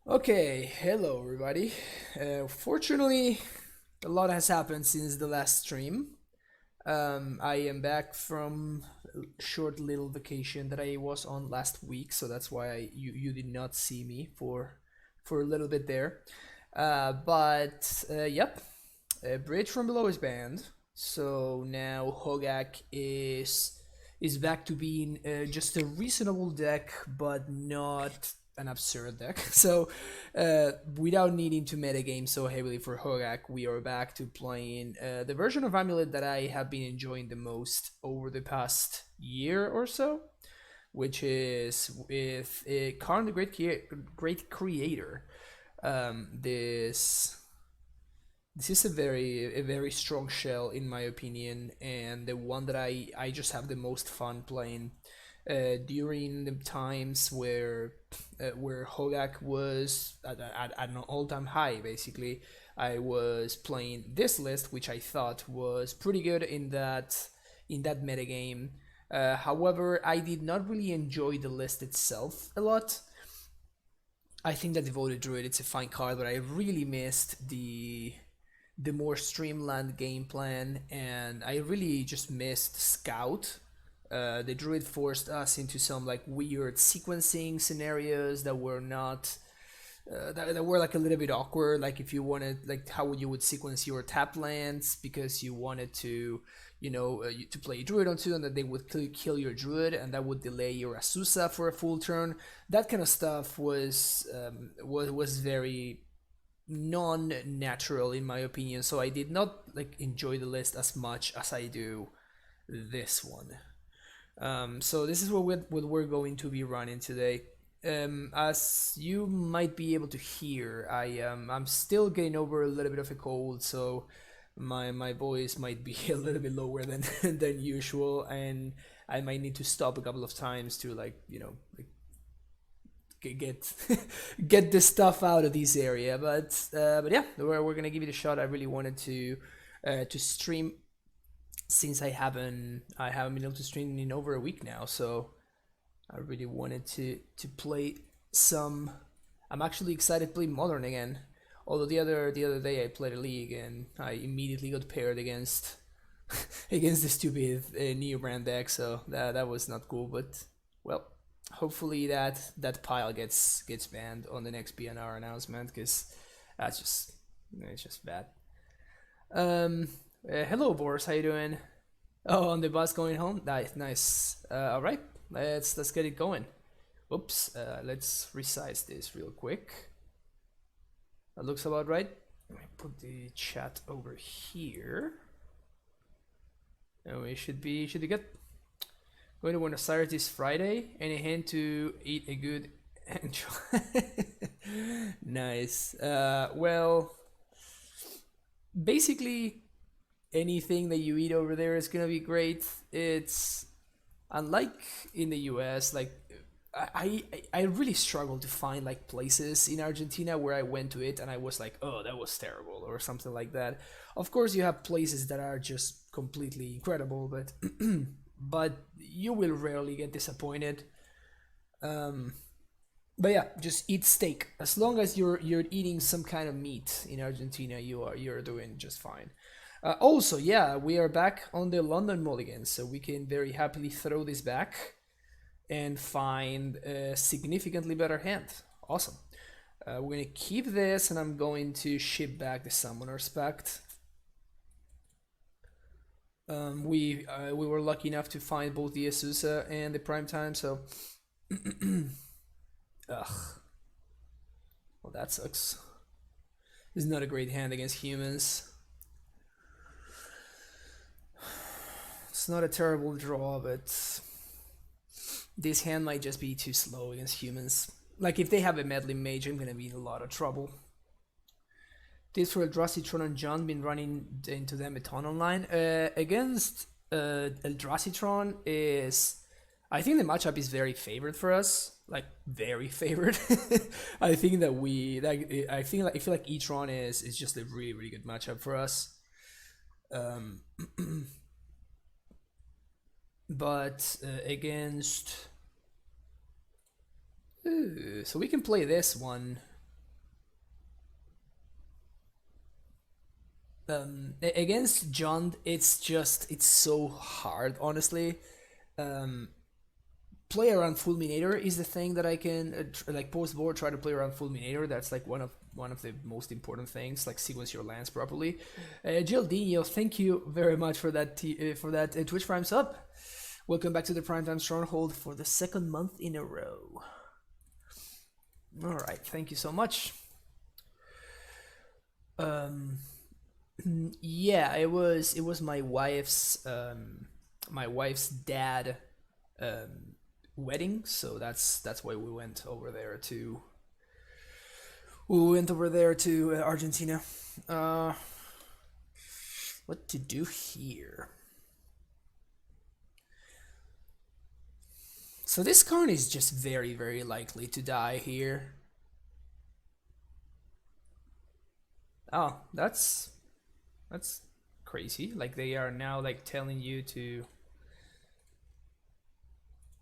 Okay, hello everybody. Fortunately, a lot has happened since the last stream. I am back from a short little vacation that I was on last week, so that's why you did not see me for a little bit there. Yep, Bridge from Below is banned, so now Hogak is back to being just a reasonable deck, but not an absurd deck. So, without needing to metagame so heavily for Hogak, we are back to playing the version of Amulet that I have been enjoying the most over the past year or so, which is with Karn the Great Creator. This is a very strong shell in my opinion, and the one that I just have the most fun playing during the times where Hogak was at an all-time high. Basically, I was playing this list, which I thought was pretty good in that metagame. However, I did not really enjoy the list itself a lot. I think that Devoted Druid, it's a fine card, but I really missed the more streamlined game plan, and I really just missed Scout. The Druid forced us into some like weird sequencing scenarios that were not that were like a little bit awkward. Like if you wanted, like how you would sequence your tap lands because you wanted to, to play Druid on two, and that they would kill your Druid, and that would delay your Asusa for a full turn. That kind of stuff was very non-natural in my opinion, so I did not like enjoy the list as much as I do this one. So this is what we're going to be running today. As you might be able to hear, I'm still getting over a little bit of a cold, so my voice might be a little bit lower than than usual, and I might need to stop a couple of times to get get the stuff out of this area. But yeah, we're gonna give it a shot. I really wanted to stream since I haven't been able to stream in over a week now, so I really wanted to play some. I'm actually excited to play Modern again. Although the other day I played a league and I immediately got paired against against the stupid Neo brand deck, so that was not cool. But well, hopefully that pile gets banned on the next BNR announcement, because that's just it's just bad. Um, Hello Boris, how you doing? Oh, on the bus going home. Nice, nice. All right, let's get it going. Oops, let's resize this real quick. That looks about right. Let me put the chat over here. And we should be good. Going to Buenos Aires this Friday. Any hint to eat a good nice. Well, basically anything that you eat over there is gonna be great. It's unlike in the US. Like I really struggle to find like places in Argentina where I went to it and I was like, oh, that was terrible or something like that. Of course, you have places that are just completely incredible, but but you will rarely get disappointed. Um, but yeah, just eat steak. As long as you're eating some kind of meat in Argentina, you're doing just fine. Also, yeah, we are back on the London Mulligan, so we can very happily throw this back and find a significantly better hand. Awesome. We're gonna keep this, and I'm going to ship back the Summoner's Pact. We were lucky enough to find both the Azusa and the Prime Time, so ugh, well that sucks. This is not a great hand against humans. It's not a terrible draw, but this hand might just be too slow against humans. Like if they have a meddling mage, I'm gonna be in a lot of trouble. This for Eldrazi, Tron, and John been running into them a ton online. Against Eldrazi Tron is, I think the matchup is very favored for us. Like very favored. I think that we like. I feel like E-Tron is just a really really good matchup for us. Um, but against, so we can play this one. Against John, it's so hard, honestly. Um, Play around Fulminator is the thing that I can like post board try to play around Fulminator. That's like one of the most important things. Like sequence your lands properly. Gildino, thank you very much for that Twitch Prime sub. Welcome back to the Primetime Stronghold for the second month in a row. All right, thank you so much. Yeah, it was my wife's dad wedding, so that's why we went over there to Argentina. What to do here? So this Karn is just very, very likely to die here. Oh, that's crazy. Like they are now like telling you to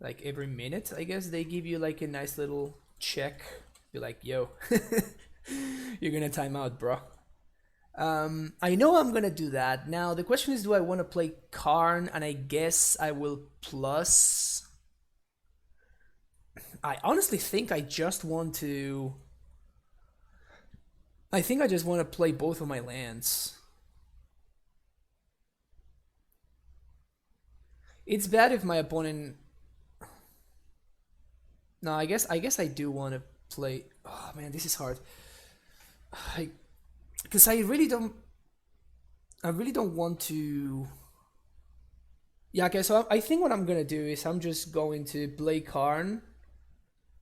like every minute, I guess they give you like a nice little check. Be like, yo, you're gonna time out, bro. I know I'm gonna do that. Now the question is, do I want to play Karn? And I guess I will plus. I honestly think I just want to. I think I just want to play both of my lands. It's bad if my opponent. No, I guess I do want to play. Oh man, this is hard. Because I really don't want to. Yeah, okay. So I think what I'm gonna do is I'm just going to play Karn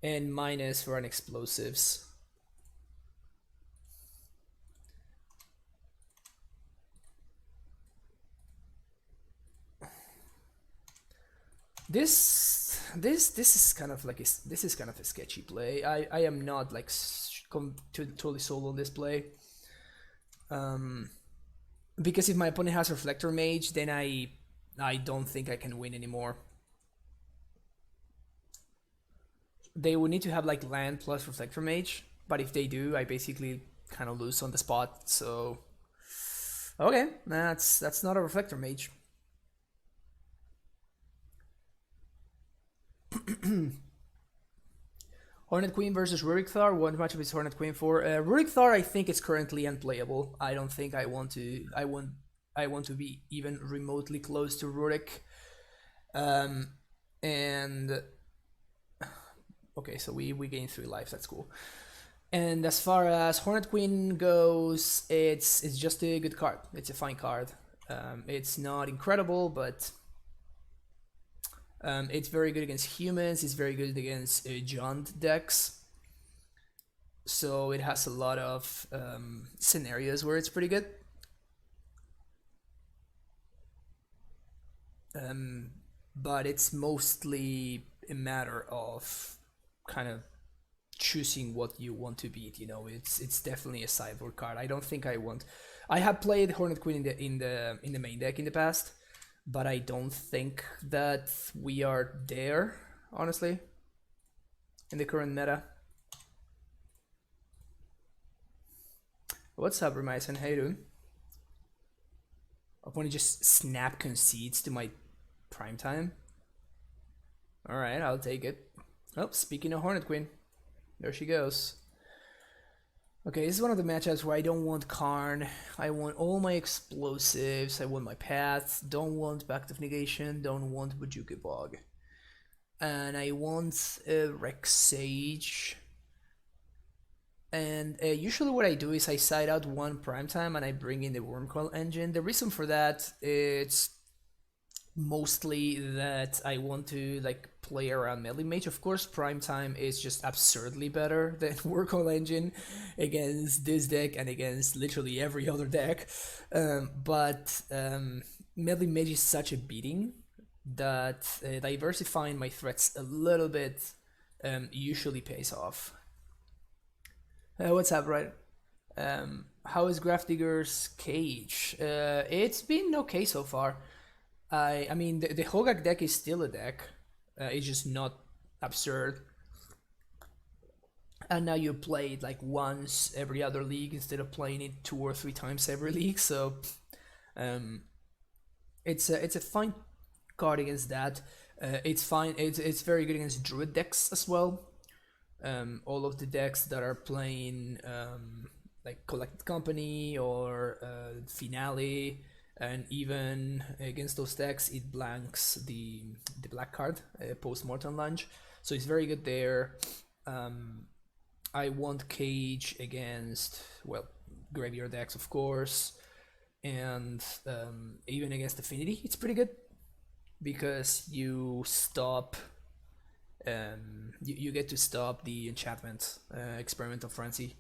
and minus run explosives. This is kind of like a sketchy play. I am not like totally sold on this play. Because if my opponent has Reflector Mage, then I don't think I can win anymore. They would need to have like land plus Reflector Mage, but if they do, I basically kind of lose on the spot. So okay, that's not a Reflector Mage. Hornet Queen versus Rurik Thar. What matchup is Hornet Queen for? Rurik Thar, I think it's currently unplayable. I don't think I want to. I want to be even remotely close to Rurik. And okay, so we gain 3 lives. That's cool. And as far as Hornet Queen goes, it's just a good card. It's a fine card. It's not incredible, but it's very good against humans. It's very good against Jund decks. So it has a lot of scenarios where it's pretty good. But it's mostly a matter of kind of choosing what you want to beat. You know, it's definitely a sideboard card. I don't think I want. I have played Hornet Queen in the main deck in the past, but I don't think that we are there, honestly, in the current meta. What's up, Remisen? How you doing? Opponent just snap concedes to my prime time. Alright, I'll take it. Oh, speaking of Hornet Queen, there she goes. Okay, this is one of the matchups where I don't want Karn. I want all my explosives. I want my paths. Don't want Pact of Negation. Don't want Bojuki Bog. And I want a Rex Sage. And usually what I do is I side out one primetime and I bring in the Wormcoil engine. The reason for that, it's mostly that I want to like play around Melee Mage. Of course, primetime is just absurdly better than Wormcoil engine against this deck and against literally every other deck. But Melee Mage is such a beating that diversifying my threats a little bit usually pays off. What's up, right? How is Grafdigger's Cage? It's been okay so far. I mean, the Hogak deck is still a deck. It's just not absurd. and now you play it like once every other league instead of playing it 2 or 3 times every league. So um, it's a fine card against that. It's fine. It's very good against druid decks as well. All of the decks that are playing like Collected Company or Finale, and even against those decks, it blanks the black card, Post-Mortem Lunge. So it's very good there. I want Cage against, well, graveyard decks, of course, and even against Affinity, it's pretty good because you stop. You get to stop the enchantment, Experimental Frenzy.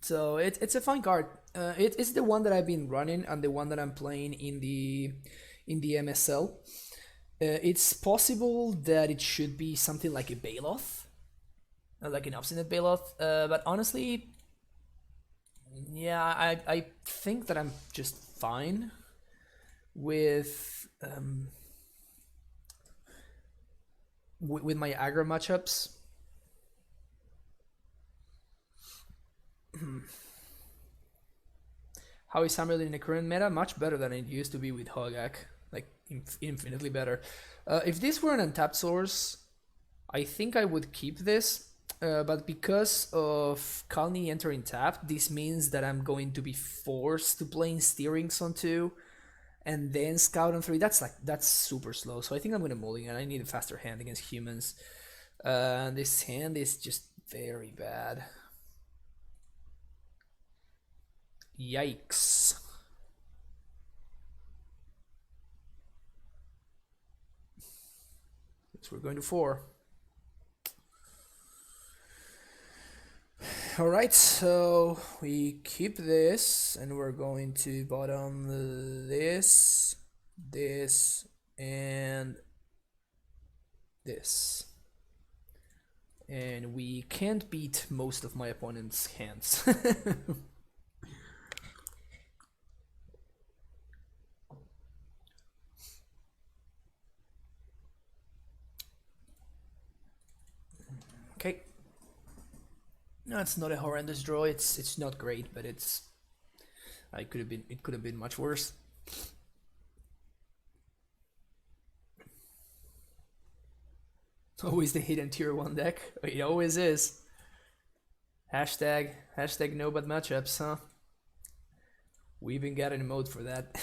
So it's a fine card. It's the one that I've been running and the one that I'm playing in the MSL. It's possible that it should be something like a Bailoff, like an Obstinate Bailoff. But honestly, yeah, I think that I'm just fine with with my aggro matchups. How is Hammerlin in the current meta? Much better than it used to be with Hogak. Like, infinitely better. If this were an untapped source, I think I would keep this. But because of Kalni entering tapped, this means that I'm going to be forced to play in Steerings on 2 and then Scout on 3. That's super slow. So I think I'm going to mulligan. I need a faster hand against humans. This hand is just very bad. Yikes. So we're going to 4. Alright, so we keep this and we're going to bottom this, and this. And we can't beat most of my opponent's hands. Okay. No, it's not a horrendous draw. It's not great, but it could have been much worse. Always the hidden tier 1 deck. It always is. Hashtag no bad matchups, huh? We even got an emote for that.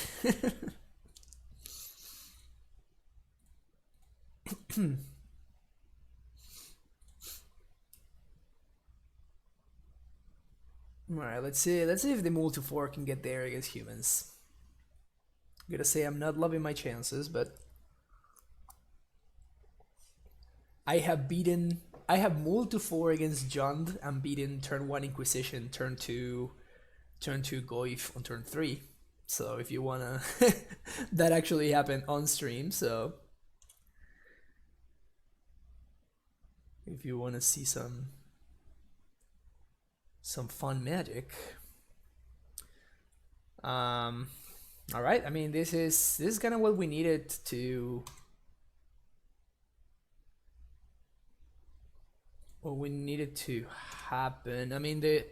Alright, let's see if the multi-4 can get there against humans. I'm gonna say I'm not loving my chances, but I have multi-4 against Jund and beaten turn 1 Inquisition, turn 2 Goif on turn 3. So if you wanna that actually happened on stream, so if you wanna see some fun magic. All right, I mean this is kind of what we needed to happen. I mean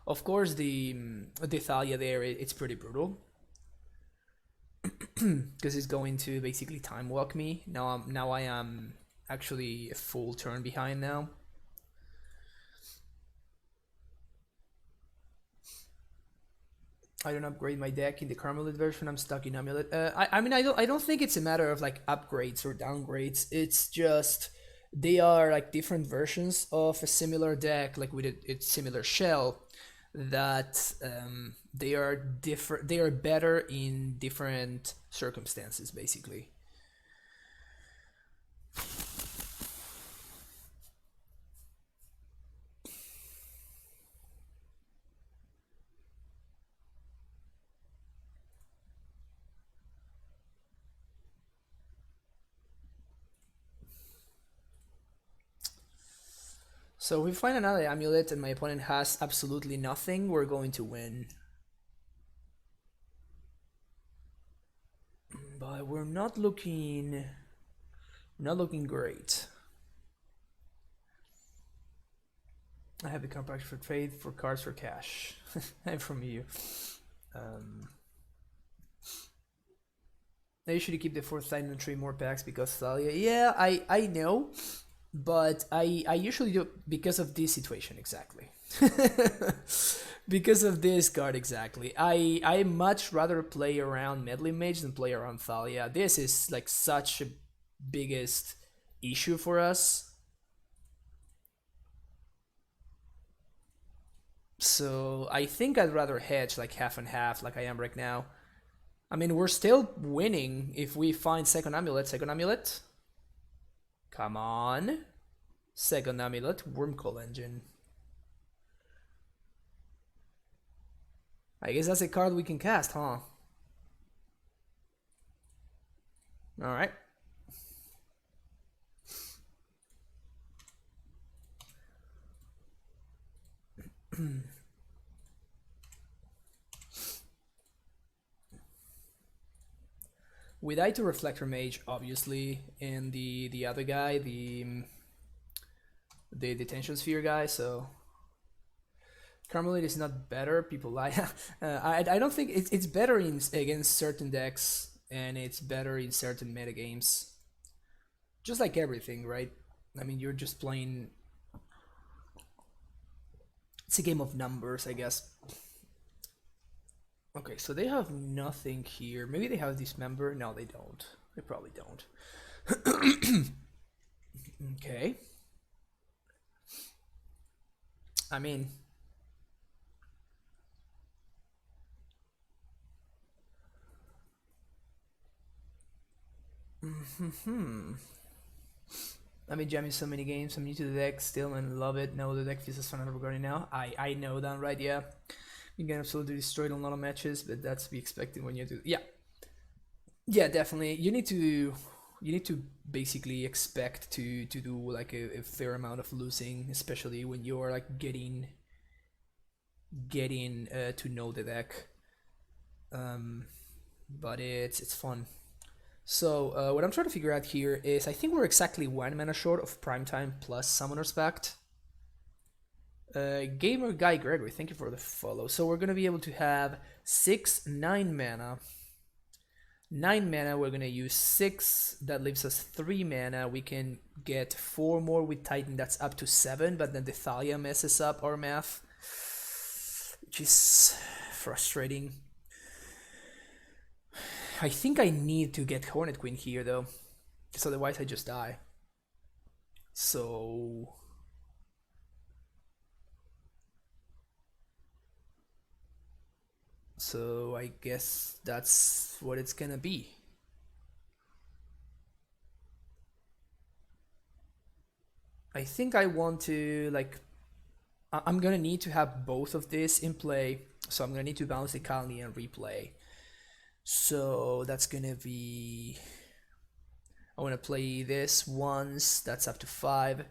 of course the Thalia there, it's pretty brutal because it's going to basically time walk me. Now I am actually a full turn behind now. I don't upgrade my deck in the Karnmulet version. I'm stuck in Amulet. I mean, I don't think it's a matter of like upgrades or downgrades. It's just they are like different versions of a similar deck, like with a similar shell. That they are different. They are better in different circumstances, basically. So if we find another amulet and my opponent has absolutely nothing, we're going to win. But we're not looking great. I have become practice for trade for cards for cash. And from you. I usually keep the fourth Titan and 3 more packs because Thalia. Yeah, I know, but I usually do because of this situation exactly. Because of this card exactly. I much rather play around Medley Mage than play around Thalia. This is like such a biggest issue for us. So I think I'd rather hedge like half and half like I am right now. I mean, we're still winning if we find second amulet. Second amulet. Come on. Second amulet. Wormcoil Engine. I guess that's a card we can cast, huh? Alright. We died to Reflector Mage, obviously, and the other guy, the Detention Sphere guy, so... Karnmulet is not better, people lie. I don't think... It's better against certain decks, and it's better in certain metagames. Just like everything, right? I mean, you're just playing... It's a game of numbers, I guess. Okay, so they have nothing here. Maybe they have Dismember. No, they don't. They probably don't. Okay. I mean... I've been jamming so many games. I'm new to the deck still and love it. No, the deck feels as fun as regarding now. I know that, right? Yeah. You get absolutely destroyed on a lot of matches, but that's to be expected when you do. Yeah. Yeah, definitely. You need to basically expect to do like a fair amount of losing, especially when you're like getting to know the deck. But it's fun. So what I'm trying to figure out here is I think we're exactly 1 mana short of Primetime plus Summoner's Pact. Gamer Guy Gregory, thank you for the follow. So we're gonna be able to have 9 mana. 9 mana, we're gonna use 6, that leaves us 3 mana. We can get 4 more with Titan, that's up to 7, but then the Thalia messes up our math, which is frustrating. I think I need to get Hornet Queen here though, because otherwise I just die. So... I guess that's what it's gonna be. I think I want to, like... I'm gonna need to have both of this in play, so I'm gonna need to balance the Kalni and replay. So that's gonna be... I want to play this once, that's up to 5,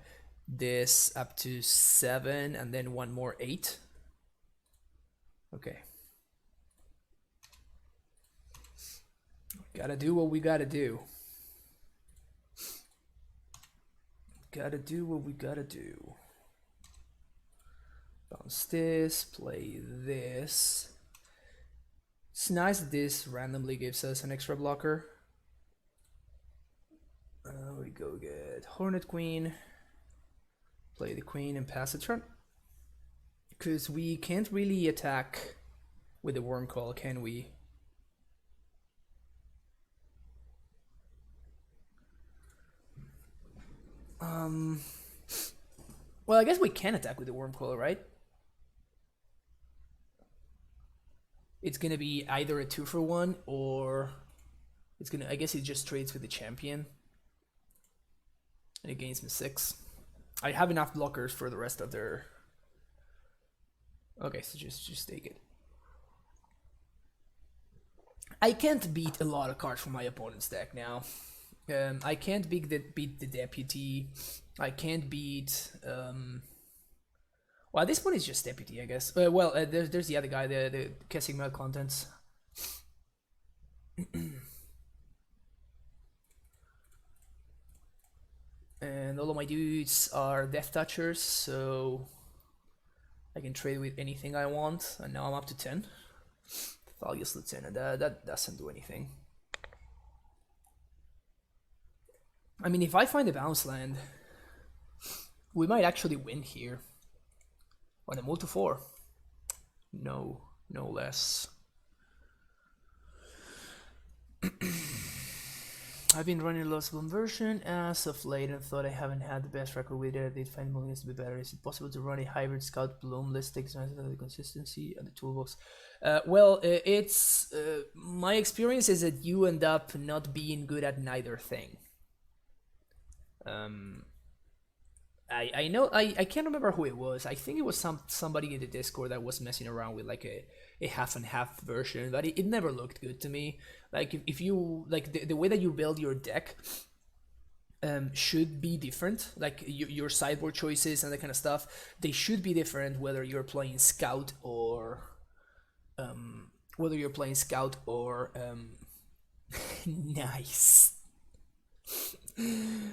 this up to 7, and then one more 8. Okay. Gotta do what we gotta do. Gotta do what we gotta do. Bounce this, play this. It's nice that this randomly gives us an extra blocker. We go get Hornet Queen. Play the Queen and pass the turn. Because we can't really attack with the Wormcoil, can we? Well, I guess we can attack with the Wormcoil, right? It's gonna be either a 2-for-1 or it's gonna... I guess it just trades with the champion. And it gains me 6. I have enough blockers for the rest of their... Okay, so just take it. I can't beat a lot of cards from my opponent's deck now. I can't beat the Deputy. I can't beat... Well, this one is just Deputy, I guess. There's the other guy, the Kessing Mel Contents. And all of my dudes are Death Touchers, so I can trade with anything I want, and now I'm up to 10. Thalia's Lieutenant, that doesn't do anything. I mean, if I find a bounce land, we might actually win here. On a move to 4. No less. I've been running Lost Bloom version as of late and thought I haven't had the best record with it. I did find mulligans to be better. Is it possible to run a hybrid Scout Bloom list takes advantage of the consistency and the toolbox? Well, it's my experience is that you end up not being good at neither thing. I know I can't remember who it was. I think it was somebody in the Discord that was messing around with like a half and half version, but it never looked good to me. Like if you like the way that you build your deck should be different. Like your sideboard choices and that kind of stuff, they should be different whether you're playing Scout or nice.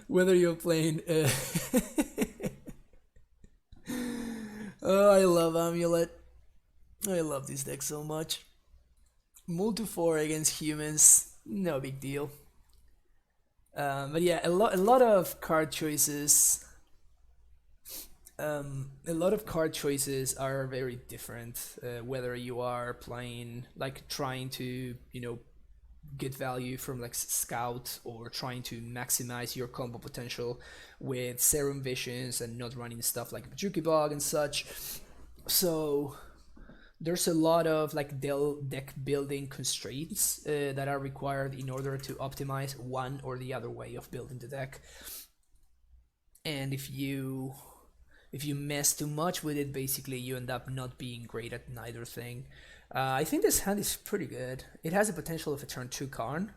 Whether you're playing oh, I love Amulet. I love this deck so much. Multi 4 against humans, no big deal. But yeah, a lot of card choices. A lot of card choices are very different. Whether you are playing like trying to get value from like Scout or trying to maximize your combo potential with Serum Visions and not running stuff like Bajuki Bog and such. So there's a lot of like deck building constraints that are required in order to optimize one or the other way of building the deck. And if you mess too much with it, basically you end up not being great at neither thing. I think this hand is pretty good. It has the potential of a turn 2 Karn.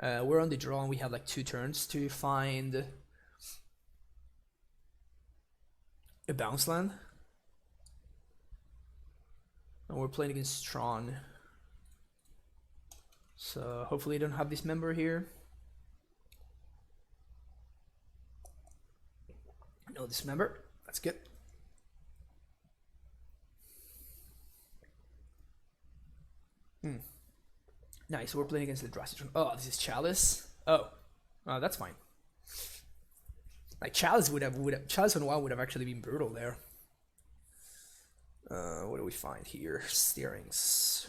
We're on the draw and we have like 2 turns to find a bounce land. And we're playing against Tron. So hopefully I don't have this member here. No dismember. That's good. Nice, we're playing against the Eldrazi Tron. Oh, this is Chalice. Oh, that's fine. Like Chalice Chalice on 1 would have actually been brutal there. What do we find here? Steerings.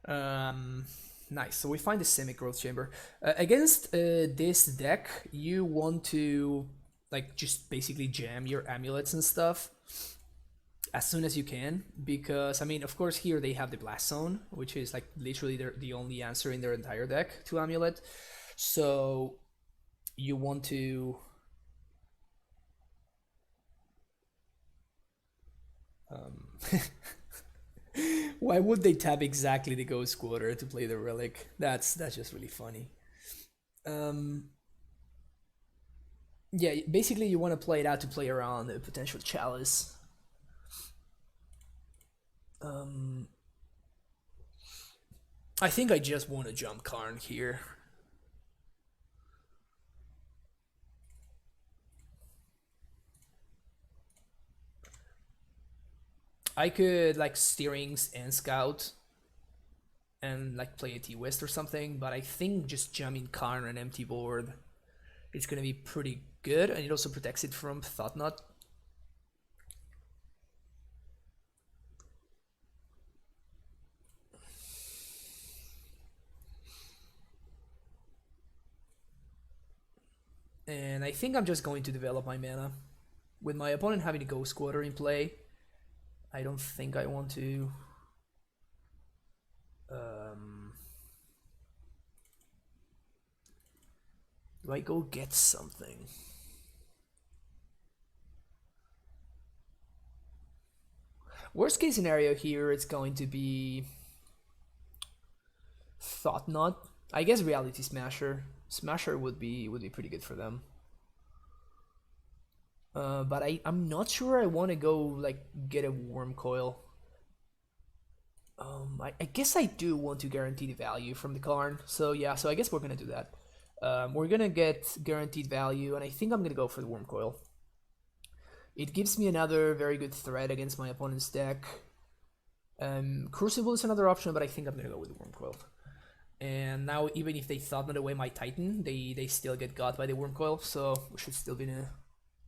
Nice. So we find the Semi-Growth Chamber. Against this deck, you want to like just basically jam your amulets and stuff as soon as you can, because I mean, of course, here they have the Blast Zone, which is like literally the only answer in their entire deck to amulet. So you want to why would they tap exactly the Ghost Quarter to play the Relic? That's just really funny. Yeah, basically you want to play it out to play around the potential Chalice. I think I just want to jump Karn here. I could like Steerings and Scout and like play a T-West or something, but I think just jamming Karn on an empty board is gonna be pretty good, and it also protects it from Thoughtnut. And I think I'm just going to develop my mana. With my opponent having a Ghost Quarter in play, I don't think I want to do I go get something? Worst case scenario here, it's going to be Thoughtnut. I guess Reality Smasher. Smasher would be pretty good for them. But I'm not sure I want to go like get a Worm Coil. I guess I do want to guarantee the value from the Karn. So yeah, so I guess we're gonna do that. We're gonna get guaranteed value, and I think I'm gonna go for the Worm Coil. It gives me another very good threat against my opponent's deck. Crucible is another option, but I think I'm gonna go with Wormcoil. And now, even if they thought away my Titan, they still get got by the Wormcoil, so we should still be in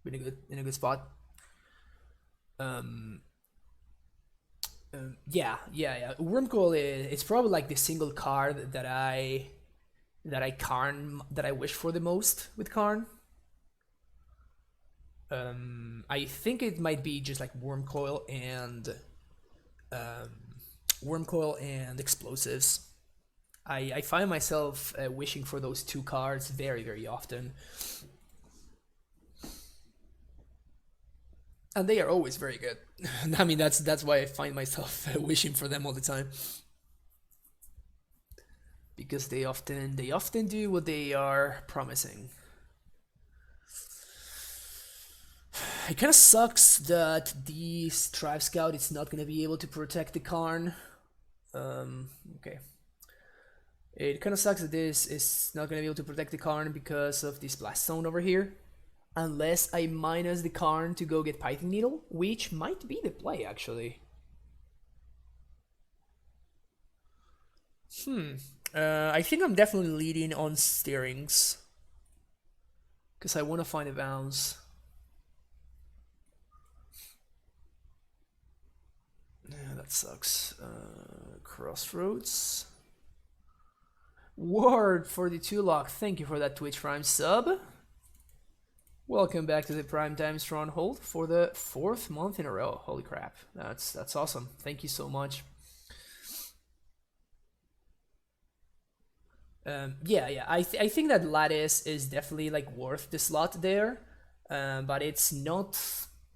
a good spot. Yeah. Wormcoil it's probably like the single card that I wish for the most with Karn. I think it might be just like Wormcoil and explosives. I find myself wishing for those two cards very, very often. And they are always very good. I mean, that's why I find myself wishing for them all the time. Because they often do what they are promising. It kind of sucks that the Strive Scout is not going to be able to protect the Karn. Okay. It kind of sucks that this is not going to be able to protect the Karn because of this Blast Zone over here. Unless I minus the Karn to go get Python Needle, which might be the play, actually. I think I'm definitely leading on Steerings. Because I want to find a bounce. Yeah, that sucks. Crossroads. Ward 42 lock. Thank you for that Twitch Prime sub. Welcome back to the Primetime Stronghold for the 4th month in a row. Holy crap. That's awesome. Thank you so much. Yeah. I think that Lattice is definitely like worth the slot there. But it's not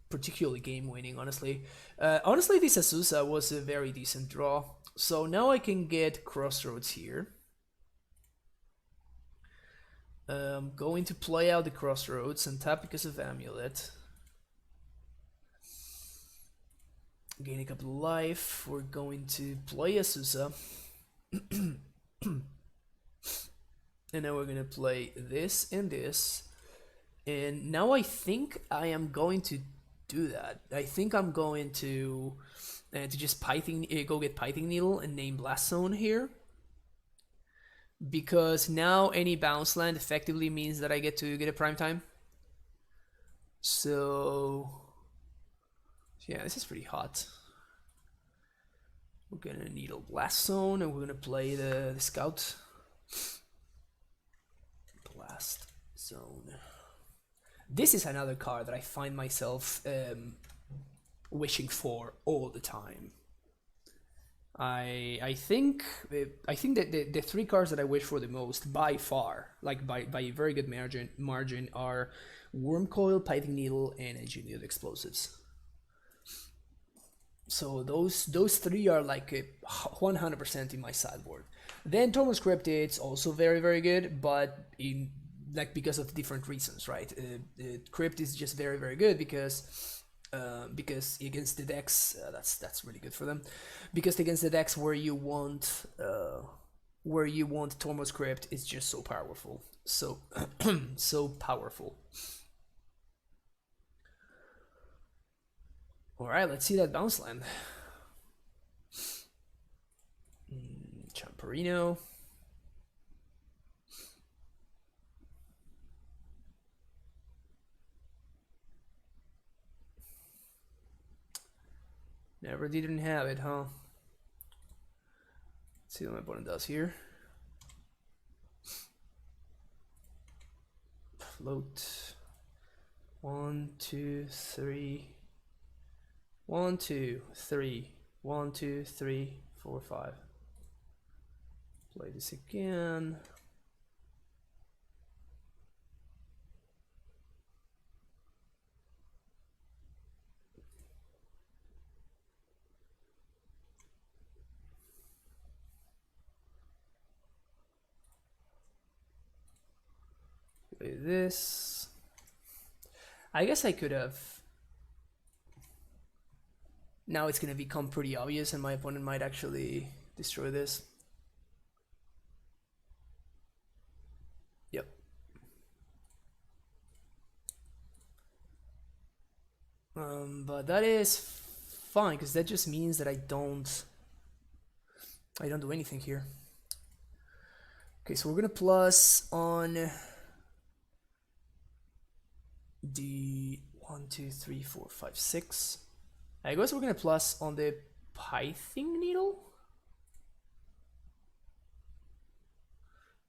particularly game winning, honestly. Honestly, this Azusa was a very decent draw. So now I can get Crossroads here. Going to play out the Crossroads and tap because of Amulet. Gain a couple of life. We're going to play Azusa. And now we're gonna play this and this. And now I think I am going to do that. I think I'm going to just go get Python Needle and name Blast Zone here. Because now any bounce land effectively means that I get to get a prime time. So yeah, this is pretty hot. We're gonna Needle Blast Zone and we're gonna play the Scout. Blast Zone. This is another card that I find myself wishing for all the time. I think that the 3 cards that I wish for the most by far, like by a very good margin, are Wormcoil, Python Needle, and Engineered Explosives. So those 3 are like 100% in my sideboard. Then Thomas Cryptid's also very, very good, but in like because of different reasons, right? Crypt is just very, very good because against the decks that's really good for them. Because against the decks where you want Tormod's Crypt is just so powerful, so so powerful. All right, let's see that bounce land. Champerino. Never didn't have it, huh? Let's see what my opponent does here. Float. 1, 2, 3. 1, 2, 3. 1, 2, 3, 4, 5. Play this again. Play this. I guess I could have. Now it's gonna become pretty obvious and my opponent might actually destroy this. Yep. But that is fine because that just means that I don't do anything here. Okay, so we're gonna plus on the 1, 2, 3, 4, 5, 6. I guess we're gonna plus on the pithing needle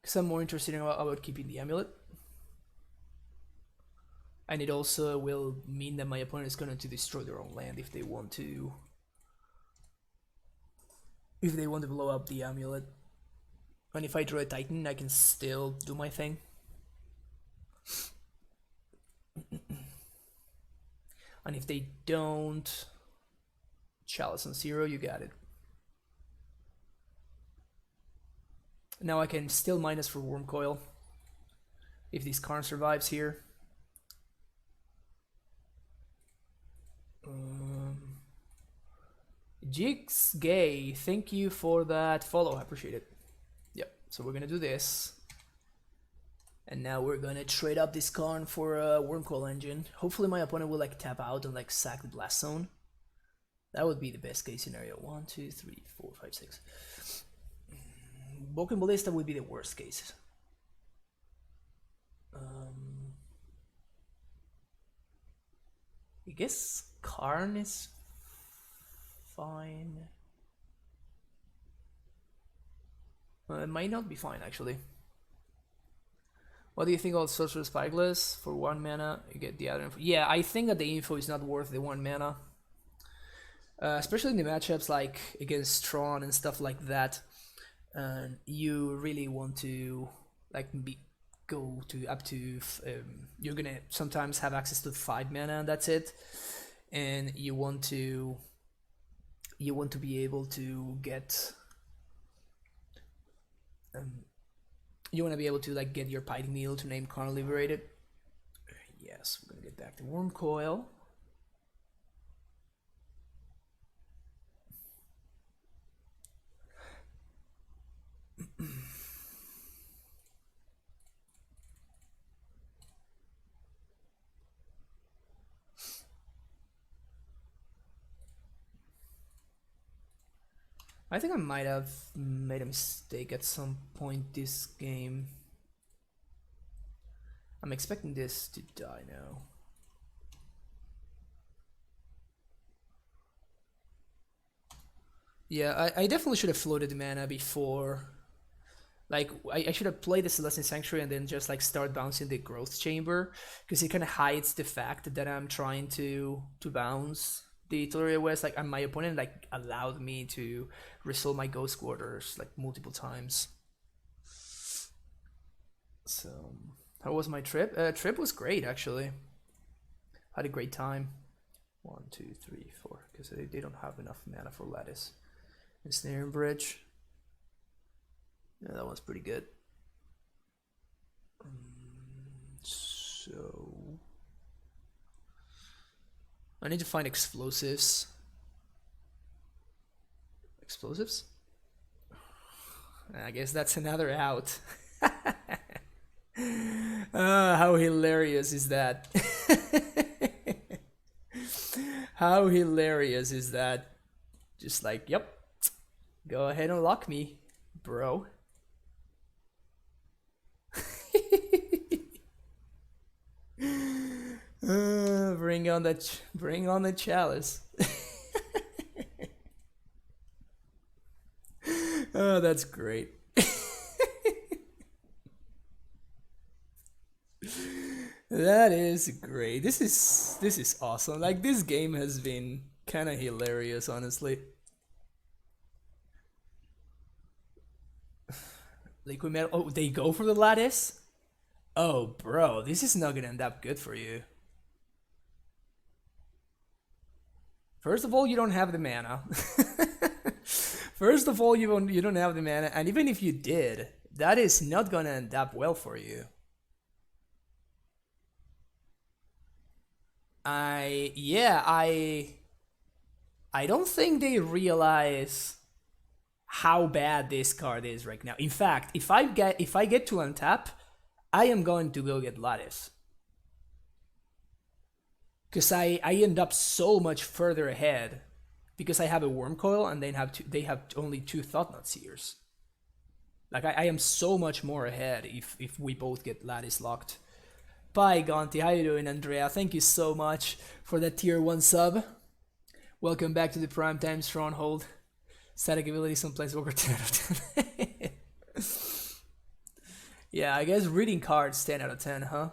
because I'm more interested about keeping the amulet. And it also will mean that my opponent is going to destroy their own land if they want to blow up the amulet. And if I draw a Titan, I can still do my thing. And if they don't, Chalice on 0, you got it. Now I can still minus for Worm Coil if this Karn survives here. Jigs Gay, thank you for that follow, I appreciate it. Yep, so we're gonna do this. And now we're gonna trade up this Karn for a Wormcoil Engine. Hopefully my opponent will like tap out and like sack the Blast Zone. That would be the best case scenario. 1, 2, 3, 4, 5, 6. Vulcan Ballista would be the worst case. I guess Karn is fine. It might not be fine actually. What do you think about Sorcerer Spyglass? For 1 mana, you get the other info. Yeah, I think that the info is not worth the 1 mana. Especially in the matchups like against Tron and stuff like that. You really want to like go to up to you're gonna sometimes have access to 5 mana and that's it, and you want to be able to get you want to be able to like get your Pithing Needle to name Karn Liberated. Yes, we're gonna get back to Worm Coil. I think I might have made a mistake at some point this game. I'm expecting this to die now. Yeah, I definitely should have floated the mana before. Like, I should have played the Celestial Sanctuary and then just like start bouncing the Growth Chamber, because it kind of hides the fact that I'm trying to bounce the Tolaria West. Like, and my opponent like allowed me to resolve my Ghost Quarters like multiple times. So, how was my trip? Trip was great actually. Had a great time. 1, 2, 3, 4, because they don't have enough mana for Lattice. Ensnaring Bridge. Yeah, that one's pretty good. So I need to find explosives. Explosives? I guess that's another out. How hilarious is that? How hilarious is that? Just like, yep. Go ahead and lock me, bro. Bring on the chalice. Oh, that's great. That is great. This is awesome. Like, this game has been kind of hilarious, honestly. Liquid Metal. Oh, they go for the Lattice? Oh, bro, this is not gonna end up good for you. First of all, you don't have the mana. First of all, you don't have the mana, and even if you did, that is not gonna end up well for you. I don't think they realize how bad this card is right now. In fact, if I get to untap, I am going to go get Lattice. because I end up so much further ahead because I have a worm coil and they have only two Thought-Knot Seers. Like I am so much more ahead if we both get lattice locked. Bye Gonti, how you doing, Andrea? Thank you so much for that tier 1 sub. Welcome back to the Primetime Stronghold. Static abilities on Planeswalker 10 out of 10. Yeah, I guess reading cards 10 out of 10, huh?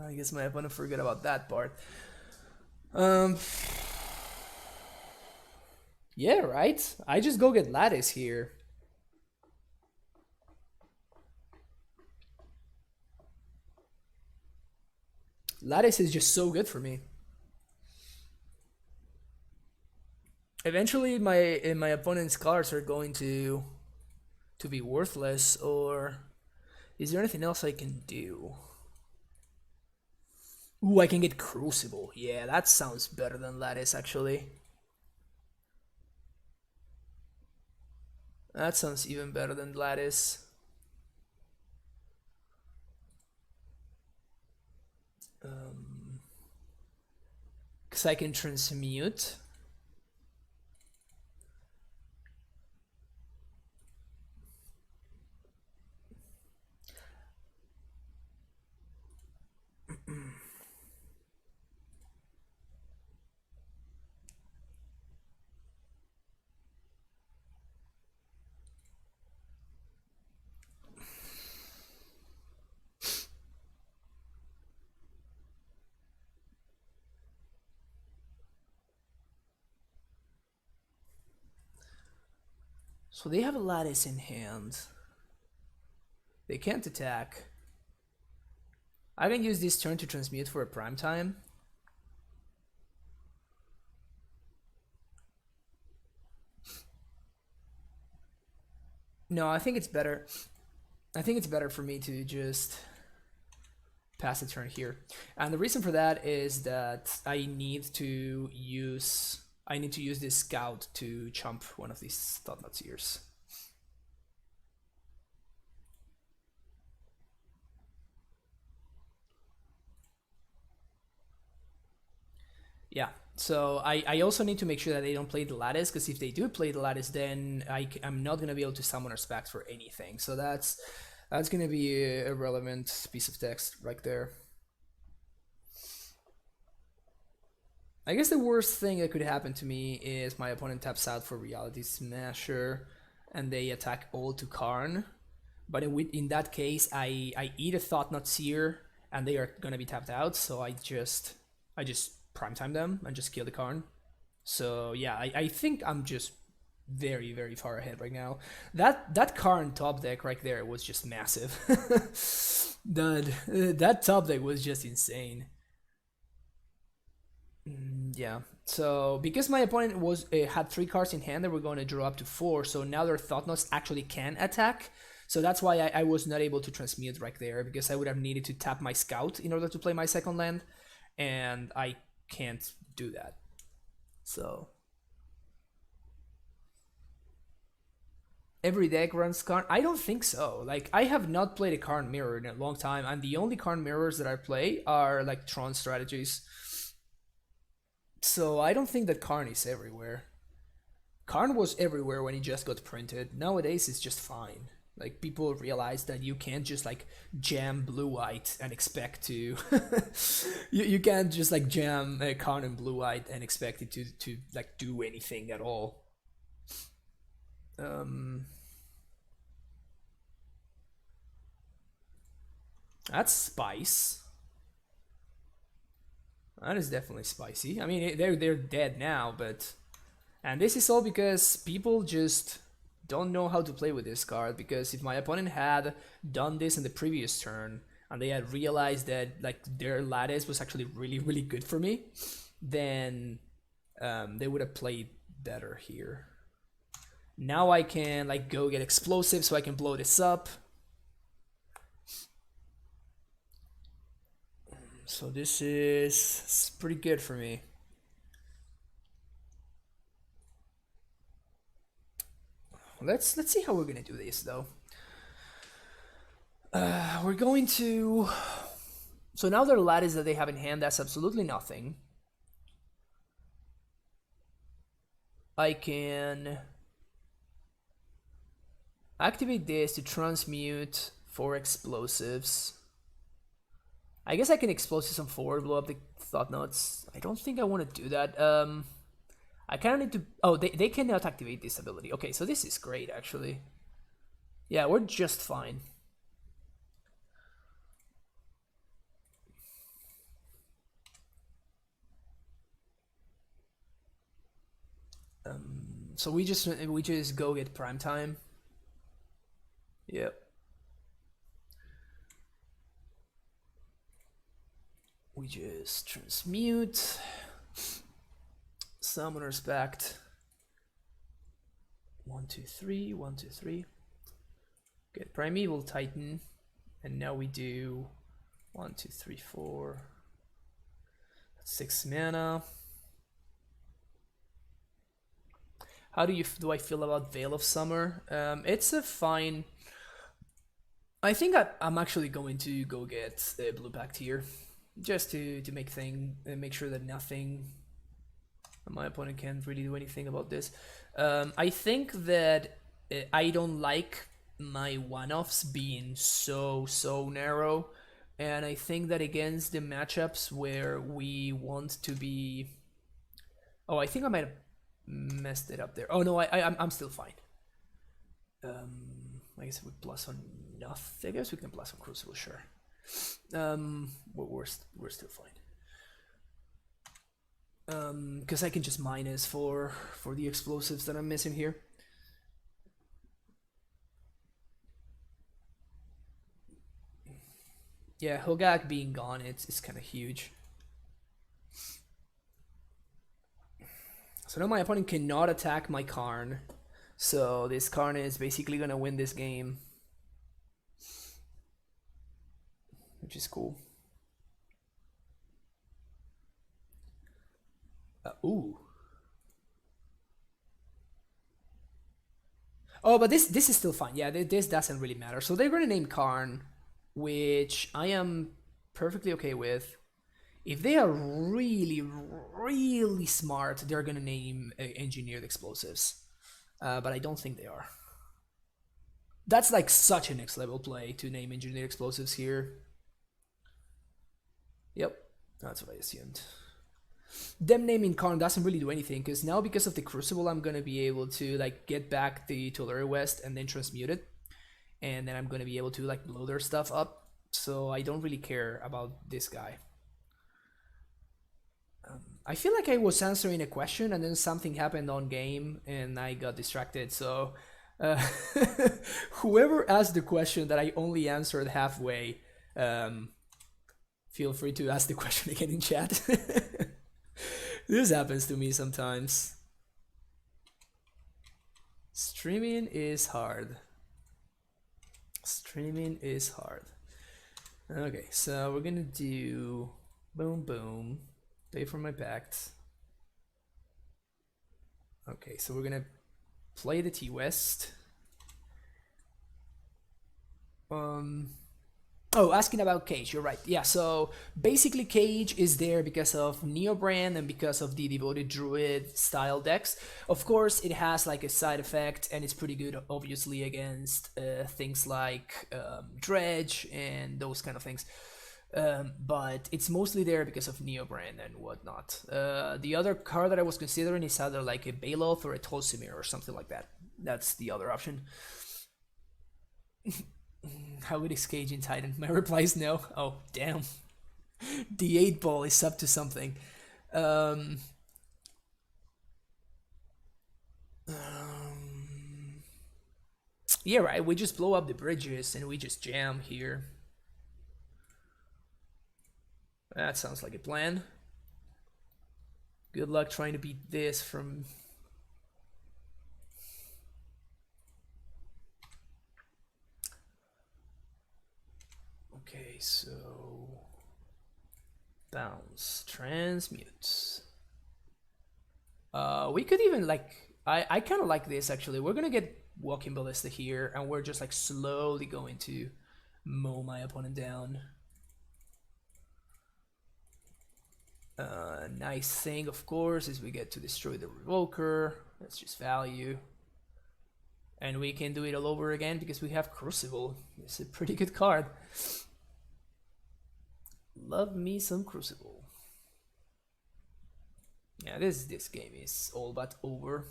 I guess my opponent forgot about that part. Yeah, right? I just go get lattice here. Lattice is just so good for me. Eventually, my opponent's cards are going to be worthless. Or is there anything else I can do? Ooh, I can get Crucible. Yeah, that sounds better than Lattice, actually. That sounds even better than Lattice. Because I can transmute. So they have a Lattice in hand. They can't attack. I can use this turn to transmute for a prime time. No, I think it's better. I think it's better for me to just pass the turn here. And the reason for that is that I need to use this scout to chump one of these Thought-Knot Seers. Yeah, so I also need to make sure that they don't play the Lattice, because if they do play the Lattice, then I'm not going to be able to summon or Specs for anything. So that's going to be a relevant piece of text right there. I guess the worst thing that could happen to me is my opponent taps out for Reality Smasher, and they attack all to Karn. But in that case, I eat a Thought-Knot Seer, and they are gonna be tapped out. So I just primetime them and just kill the Karn. So yeah, I think I'm just very, very far ahead right now. That Karn top deck right there was just massive. that top deck was just insane. Yeah. So because my opponent had 3 cards in hand, they were going to draw up to 4. So now their Thought-Knots actually can attack. So that's why I was not able to transmute right there, because I would have needed to tap my Scout in order to play my second land, and I can't do that. So every deck runs Karn? I don't think so. Like, I have not played a Karn Mirror in a long time, and the only Karn Mirrors that I play are like Tron strategies. So I don't think that Karn is everywhere. Karn was everywhere when he just got printed. Nowadays it's just fine. Like, people realize that you can't just like jam blue-white and expect to you can't just like jam Karn and blue-white and expect it to like do anything at all. That's spice. That is definitely spicy. I mean, they're dead now, but and this is all because people just don't know how to play with this card. Because if my opponent had done this in the previous turn and they had realized that like their Lattice was actually really, really good for me, then they would have played better here. Now I can like go get explosive so I can blow this up. So this is pretty good for me. Let's see how we're gonna do this though. We're going to So now their lattice that they have in hand, that's absolutely nothing. I can activate this to transmute 4 explosives. I guess I can explosive some forward, blow up the thought notes. I don't think I want to do that. I kind of need to... Oh, they cannot activate this ability. Okay, so this is great, actually. Yeah, we're just fine. So we just go get prime time. Yep. We just transmute. Summoners backed. 1, 2, 3, 1, 2, 3. Get Primeval Titan. And now we do 1, 2, 3, 4. That's 6 mana. How do I feel about Veil of Summer? It's a fine... I think I'm actually going to go get the Blue Pact here. Just to make sure that nothing... My opponent can't really do anything about this. I think that I don't like my one-offs being so narrow. And I think that against the matchups where we want to be... Oh, I think I might have messed it up there. Oh no, I'm still fine. I guess we plus on nothing. I guess we can plus on Crucible, sure. We're still fine. Because I can just minus for the explosives that I'm missing here. Yeah, Hogak being gone, it's kind of huge. So now my opponent cannot attack my Karn. So this Karn is basically gonna win this game. Which is cool. Ooh. Oh, but this is still fine. Yeah, this doesn't really matter. So they're gonna name Karn, which I am perfectly okay with. If they are really smart, they're gonna name Engineered Explosives. But I don't think they are. That's like such a next level play to name Engineered Explosives here. Yep, that's what I assumed. Them naming Karn doesn't really do anything, because now because of the Crucible I'm gonna be able to like get back the Tulare West and then transmute it. And then I'm gonna be able to like blow their stuff up. So I don't really care about this guy. I feel like I was answering a question and then something happened on game and I got distracted. So whoever asked the question that I only answered halfway, feel free to ask the question again in chat. This happens to me sometimes. Streaming is hard. Streaming is hard. Okay, so we're gonna do boom boom. Pay for my pact. Okay, so we're gonna play the T-West. Oh, asking about Cage, you're right. Yeah, so basically Cage is there because of Neobrand and because of the Devoted Druid style decks. Of course, it has like a side effect and it's pretty good, obviously, against things like Dredge and those kind of things. But it's mostly there because of Neobrand and whatnot. The other card that I was considering is either like a Baloth or a Tolsimir or something like that. That's the other option. How good is Cage in Titan? My reply is no. Oh, damn. The 8-ball is up to something. Yeah, right. We just blow up the bridges and we just jam here. That sounds like a plan. Good luck trying to beat this from... Okay, so... Bounce. Transmute. We could even, like... I kind of like this, actually. We're gonna get Walking Ballista here, and we're just, like, slowly going to mow my opponent down. Nice thing, of course, is we get to destroy the Revoker. That's just value. And we can do it all over again because we have Crucible. It's a pretty good card. Love me some Crucible. Yeah, this game is all but over.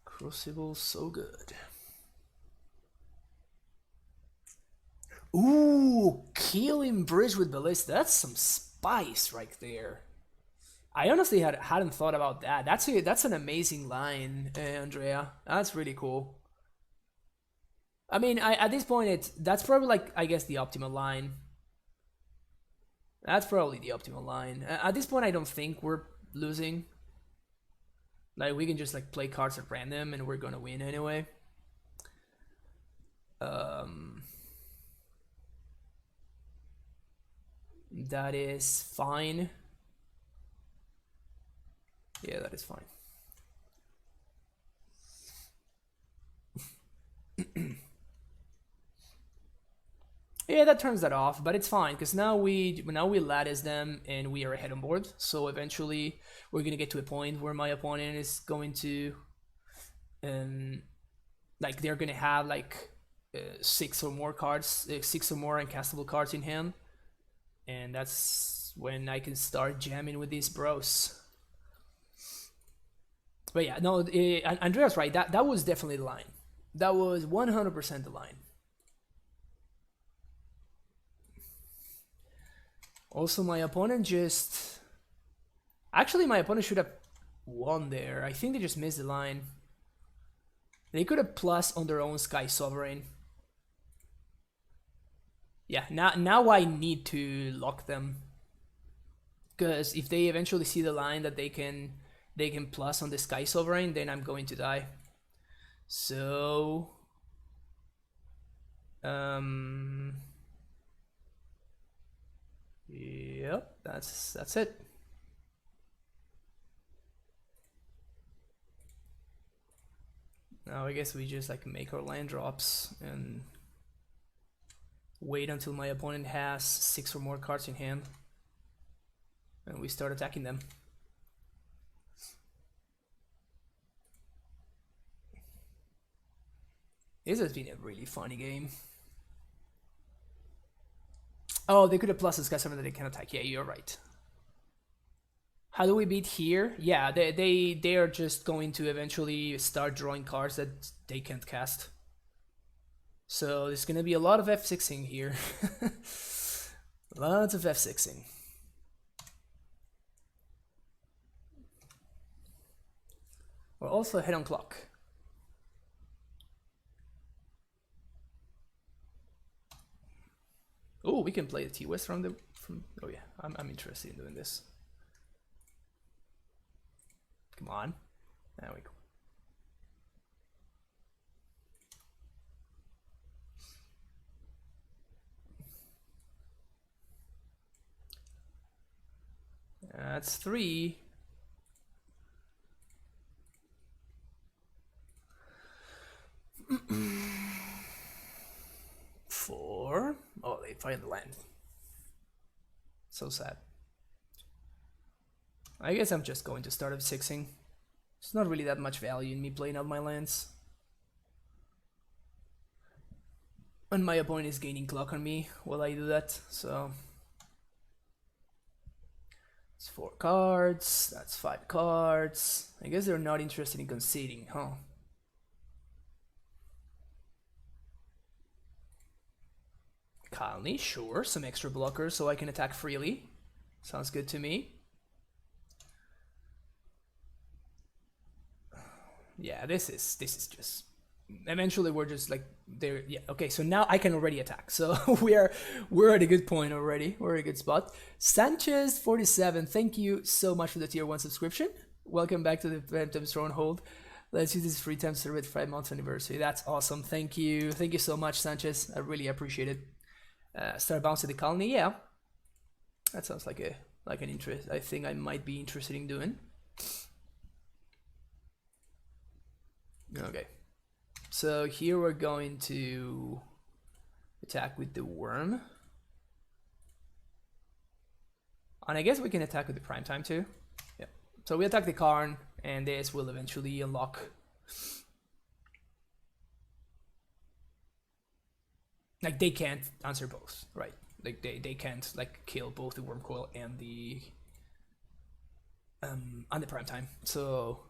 Crucible, so good. Ooh, Killing Bridge with Ballista. That's some spice right there. I honestly hadn't thought about that. That's an amazing line, Andrea. That's really cool. I mean, at this point, that's probably like, I guess, the optimal line. That's probably the optimal line. At this point, I don't think we're losing. Like, we can just like play cards at random and we're gonna win anyway. That is fine. Yeah, that is fine. Yeah, that turns that off, but it's fine because now we lattice them and we are ahead on board. So eventually we're gonna get to a point where my opponent is going to, like they're gonna have like 6 or more cards, 6 or more uncastable cards in hand, and that's when I can start jamming with these bros. But yeah, no, Andrea's right. That was definitely the line. That was 100% the line. Also, my opponent just... Actually, my opponent should have won there. I think they just missed the line. They could have plus on their own Sky Sovereign. Yeah, now I need to lock them. Because if they eventually see the line that they can plus on the Sky Sovereign, then I'm going to die. So... Yep, that's it. Now I guess we just like make our land drops and wait until my opponent has 6 or more cards in hand, and we start attacking them. This has been a really funny game. Oh, they could have plus this guy something that they can attack. Yeah, you're right. How do we beat here? Yeah, they are just going to eventually start drawing cards that they can't cast. So there's gonna be a lot of F6ing here. Lots of F6ing. We're also ahead on clock. Oh, we can play the T-West from. Oh yeah, I'm interested in doing this. Come on, there we go. That's 3. Four. Oh, they find the land. So sad. I guess I'm just going to start F6ing. There's not really that much value in me playing out my lands. And my opponent is gaining clock on me while I do that, so... It's 4 cards, that's 5 cards. I guess they're not interested in conceding, huh? Conley, sure, some extra blockers so I can attack freely. Sounds good to me. Yeah, this is just... Eventually we're just like there. Yeah, okay, so now I can already attack. So we're at a good point already. We're at a good spot. Sanchez 47, thank you so much for the tier 1 subscription. Welcome back to the Phantom Stronghold. Let's use this free time to celebrate 5 months anniversary. That's awesome. Thank you so much, Sanchez. I really appreciate it. Start bouncing the colony. Yeah, that sounds like an interest. I think I might be interested in doing. Okay. So here we're going to attack with the worm. And I guess we can attack with the prime time too. Yeah. So we attack the Karn, and this will eventually unlock. Like, they can't answer both, right? Like, they can't like kill both the worm coil and the prime time. So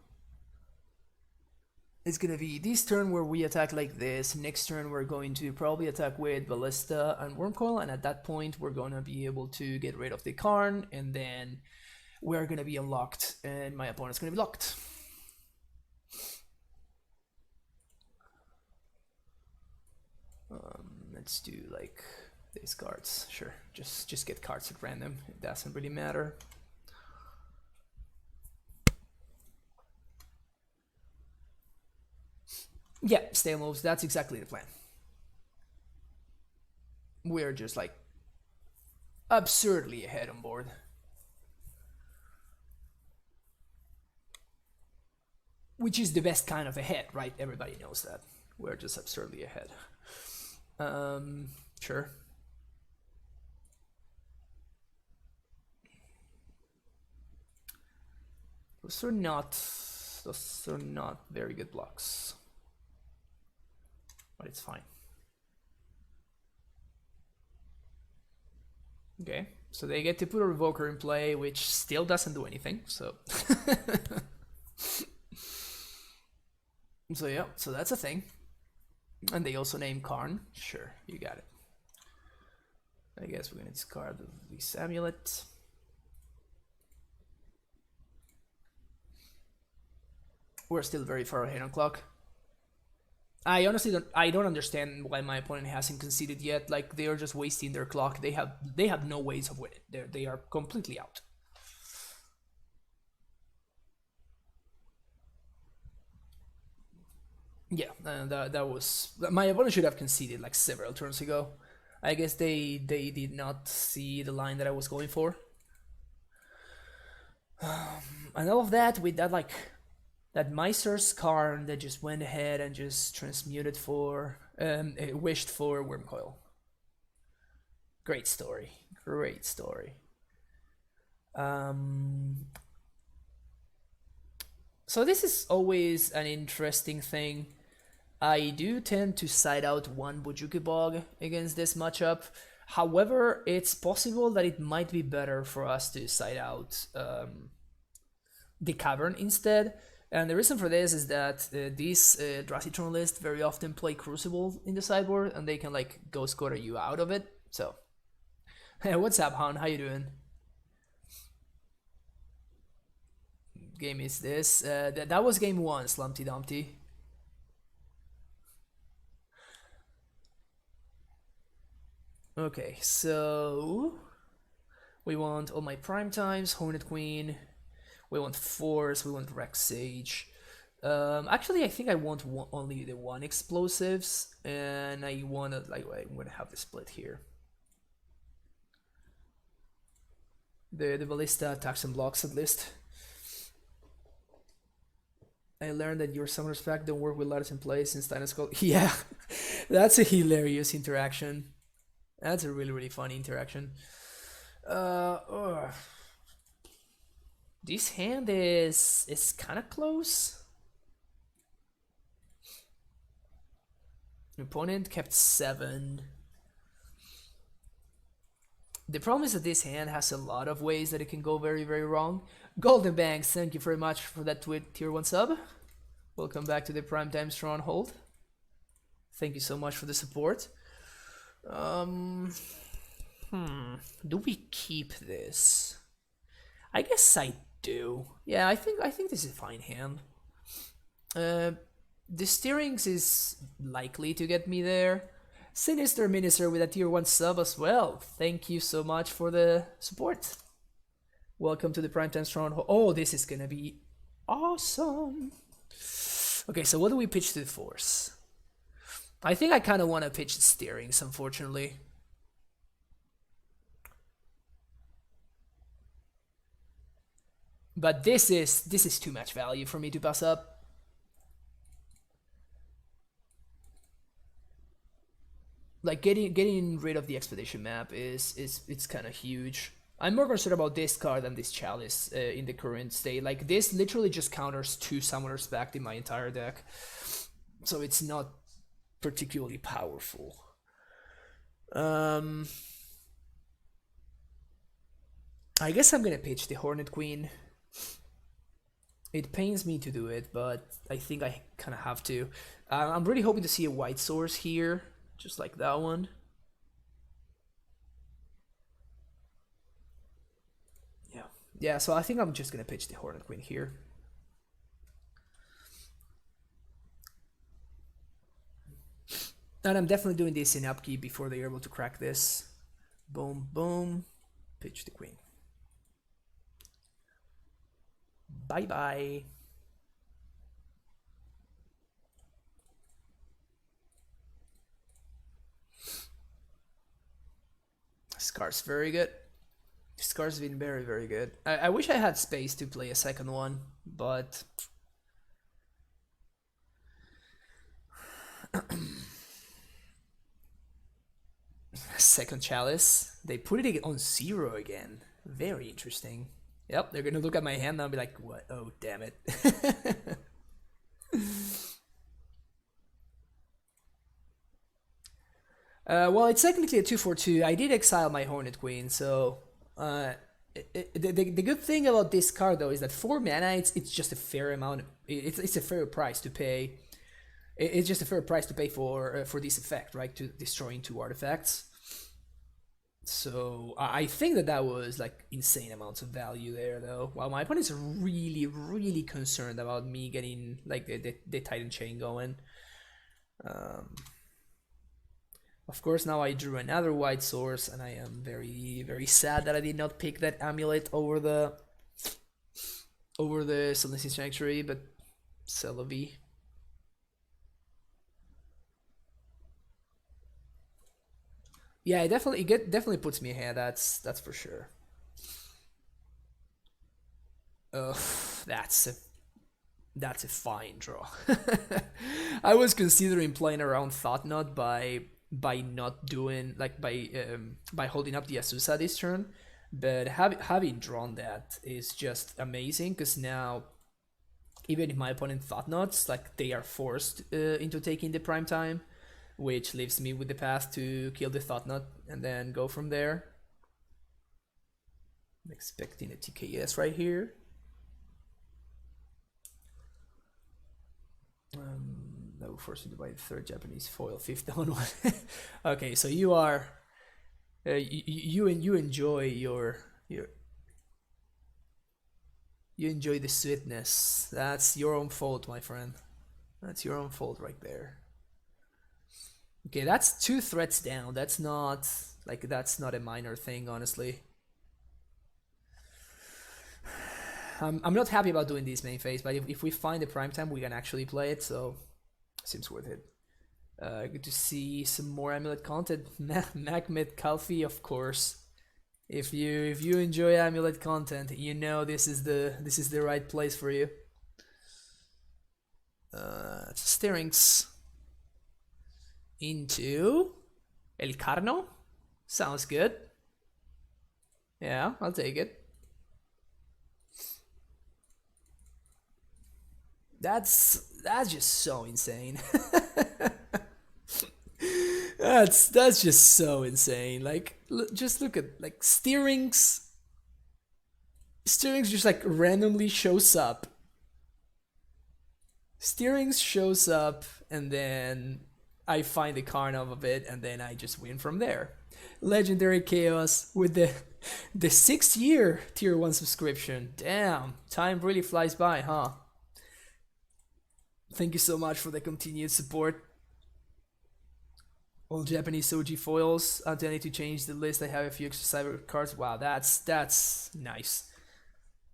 it's gonna be this turn where we attack like this. Next turn we're going to probably attack with Ballista and Wormcoil, and at that point we're gonna be able to get rid of the Karn, and then we're gonna be unlocked, and my opponent's gonna be locked. Let's do like these cards. Sure, just get cards at random. It doesn't really matter. Yeah, stay moves. That's exactly the plan. We're just like absurdly ahead on board. Which is the best kind of ahead, right? Everybody knows that. We're just absurdly ahead. Sure. Those are not very good blocks. But it's fine. Okay, so they get to put a Revoker in play, which still doesn't do anything, so... So yeah, so that's a thing. And they also name Karn. Sure, you got it. I guess we're gonna discard this amulet. We're still very far ahead on clock. I honestly don't understand why my opponent hasn't conceded yet. Like, they are just wasting their clock. They have no ways of winning. They are completely out. Yeah, that was, my opponent should have conceded like several turns ago. I guess they did not see the line that I was going for. And all of that with that, like, that Meister's Karn that just went ahead and just transmuted for, wished for Wormcoil. Great story, great story. So this is always an interesting thing. I do tend to side out one Bojuki Bog against this matchup. However, it's possible that it might be better for us to side out the Cavern instead. And the reason for this is that these Eldrazi Tron lists very often play Crucible in the sideboard, and they can like Ghost Quarter you out of it. So, hey, what's up, Hound? How you doing? Game is this? That was game 1, Slumpty Dumpty. Okay, so we want all my prime times, Hornet Queen. We want Force, we want Rex Sage. Actually, I think I want only the 1 explosives, and I wanna I'm gonna have the split here. The Ballista attacks and blocks at least. I learned that your summoner's pack don't work with letters in place since Dynasty Call. Yeah, that's a hilarious interaction. That's a really funny interaction. This hand is kind of close. Opponent kept 7. The problem is that this hand has a lot of ways that it can go very wrong. Golden Banks, thank you very much for that tier 1 sub. Welcome back to the Primetime Stronghold. Thank you so much for the support. Do we keep this? I guess I do. Yeah, I think this is a fine hand. The Steerings is likely to get me there. Sinister Minister with a tier 1 sub as well. Thank you so much for the support. Welcome to the Primetime Stronghold. Oh, this is gonna be awesome. Okay, so what do we pitch to the Force? I think I kind of want to pitch the Steerings, unfortunately. But this is too much value for me to pass up. like getting rid of the expedition map is it's kind of huge. I'm more concerned about this card than this chalice in the current state. Like this literally just counters 2 summoners back in my entire deck, so it's not particularly powerful. I guess I'm gonna pitch the Hornet Queen. It pains me to do it, but I think I kind of have to. I'm really hoping to see a white source here, just like that one. Yeah, so I think I'm just gonna pitch the Hornet Queen here. And I'm definitely doing this in upkeep before they're able to crack this. Boom, boom. Pitch the Queen. Bye-bye. This card's very good. This card's been very, very good. I wish I had space to play a second one, but... Second Chalice. They put it on 0 again. Very interesting. Yep, they're gonna look at my hand now and be like, what? Oh, damn it. Well, it's technically a 2/2. I did exile my Hornet Queen, so... the good thing about this card, though, is that 4 mana, it's just a fair amount. It's a fair price to pay. It's just a fair price to pay for this effect, right? To destroying 2 artifacts. So I think that was like insane amounts of value there, though. While my opponent's really, really concerned about me getting like the Titan Chain going. Of course, now I drew another white source, and I am very, very sad that I did not pick that amulet over the Celestial Sanctuary, but Celebi. Yeah, it definitely puts me ahead. That's for sure. That's a fine draw. I was considering playing around Thoughtnot by not doing like by holding up the Azusa this turn, but having drawn that is just amazing because now even if my opponent Thoughtnots, like they are forced into taking the prime time, which leaves me with the path to kill the Thoughtnot and then go from there. I'm expecting a TKS right here. No, forced to buy the 3rd Japanese foil, 5th on one. Okay, so you are you enjoy you enjoy the sweetness. That's your own fault, my friend. That's your own fault right there. Okay, that's 2 threats down. That's not a minor thing, honestly. I'm not happy about doing this main phase, but if we find the prime time, we can actually play it, so seems worth it. Good to see some more amulet content. Magmet Kalfi, of course. If you enjoy amulet content, you know this is the right place for you. Steerings into El Carno. Sounds good. Yeah, I'll take it. That's just so insane. that's just so insane. Like, just look at like Steerings. Steerings just like randomly shows up. Steerings shows up, and then I find the Karnov of it, and then I just win from there. Legendary Chaos with the 6th year tier 1 subscription. Damn, time really flies by, huh? Thank you so much for the continued support. All Japanese OG foils. I need to change the list. I have a few extra cyber cards. Wow, that's nice.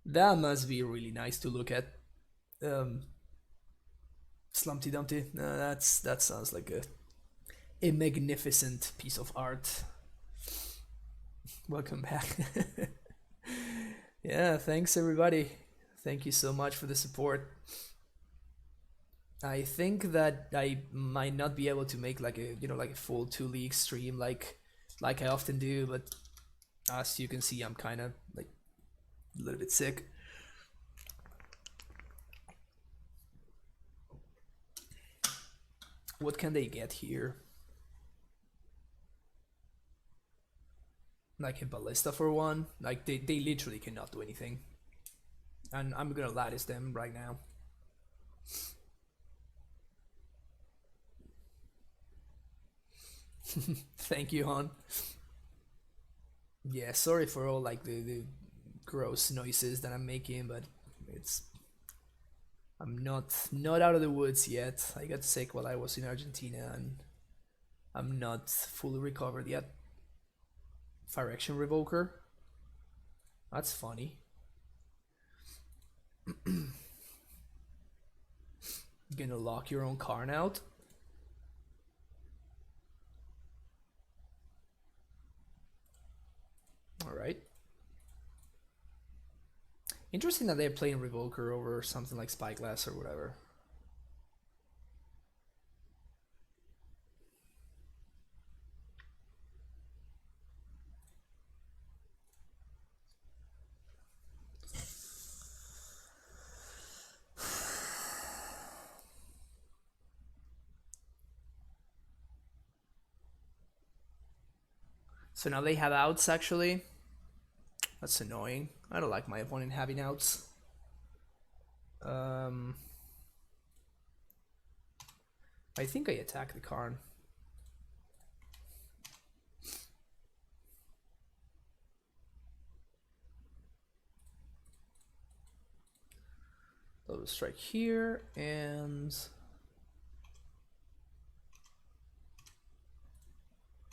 That must be really nice to look at. Slumpty Dumpty. That sounds like a magnificent piece of art. Welcome back. Yeah, thanks everybody. Thank you so much for the support. I think that I might not be able to make like a like a full 2 league stream like I often do, but as you can see, I'm kind of like a little bit sick. What can they get here? Like a ballista for one? Like they literally cannot do anything. And I'm gonna lattice them right now. Thank you, hon. Yeah, sorry for all like the gross noises that I'm making, but it's I'm not out of the woods yet. I got sick while I was in Argentina, and I'm not fully recovered yet. Fire action revoker. That's funny. Gonna lock your own Karn out. Alright. Interesting that they're playing Revoker over something like Spyglass or whatever. So now they have outs actually. That's annoying. I don't like my opponent having outs. I think I attack the Karn. Double strike here and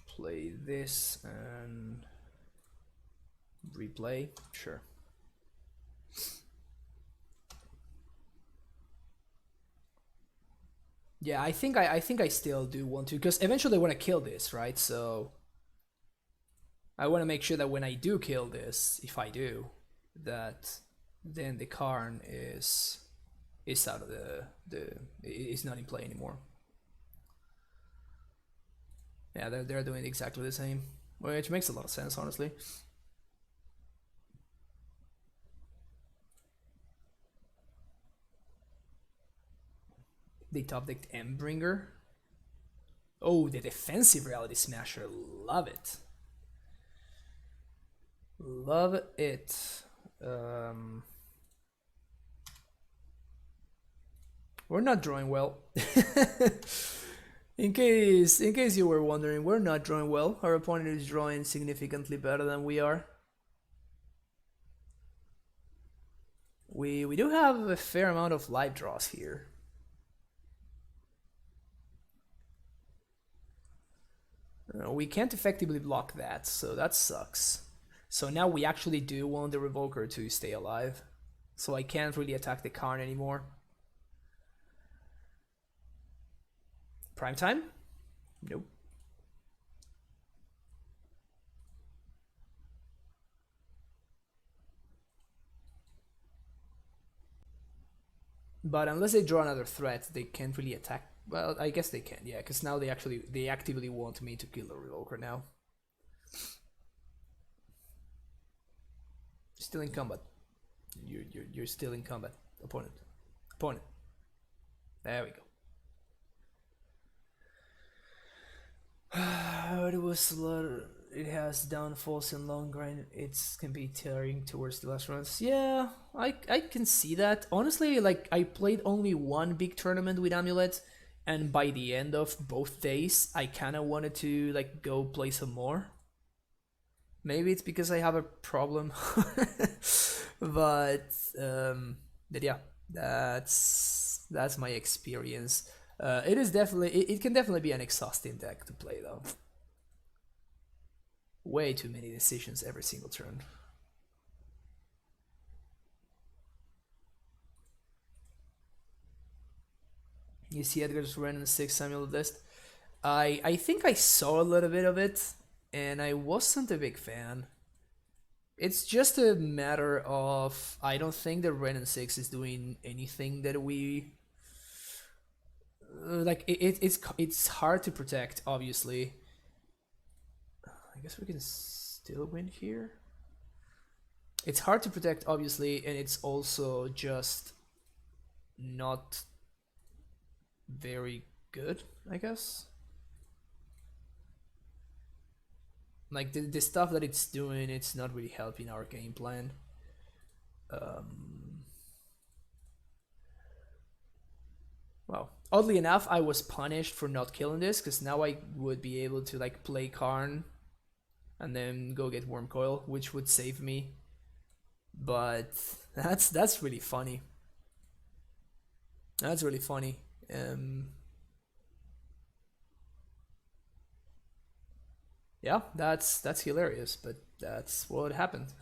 play this and replay. Sure. Yeah, I think I still do want to, because eventually I want to kill this, right? So I want to make sure that when I do kill this, if I do, that then the Karn is out of the is not in play anymore. Yeah, they're doing exactly the same, which makes a lot of sense, honestly. They top decked Embringer. Oh, the defensive Reality Smasher. Love it. Love it. We're not drawing well. in case you were wondering, we're not drawing well. Our opponent is drawing significantly better than we are. We do have a fair amount of live draws here. We can't effectively block that, so that sucks. So now we actually do want the Revoker to stay alive. So I can't really attack the Karn anymore. Prime time? Nope. But unless they draw another threat, they can't really attack. Well, I guess they can, yeah, because now they actively want me to kill the Revoker now. Still in combat. You're still in combat. Opponent. There we go. It was a lot. It has downfalls in long grind. It can be tearing towards the last runs. Yeah, I can see that. Honestly, like I played only one big tournament with Amulet, and by the end of both days, I kind of wanted to like go play some more. Maybe it's because I have a problem, but yeah, that's my experience. It is definitely it can definitely be an exhausting deck to play though. Way too many decisions every single turn. You see Edgar's Renin 6 Samuel list. I think I saw a little bit of it, and I wasn't a big fan. It's just a matter of I don't think the Renin 6 is doing anything that we like it's hard to protect, obviously. I guess we can still win here. It's hard to protect, obviously, and it's also just not very good, I guess. Like the stuff that it's doing, it's not really helping our game plan. Well, oddly enough, I was punished for not killing this because now I would be able to like play Karn and then go get Worm Coil, which would save me. But that's really funny. That's really funny. Yeah, that's hilarious, but that's what happened.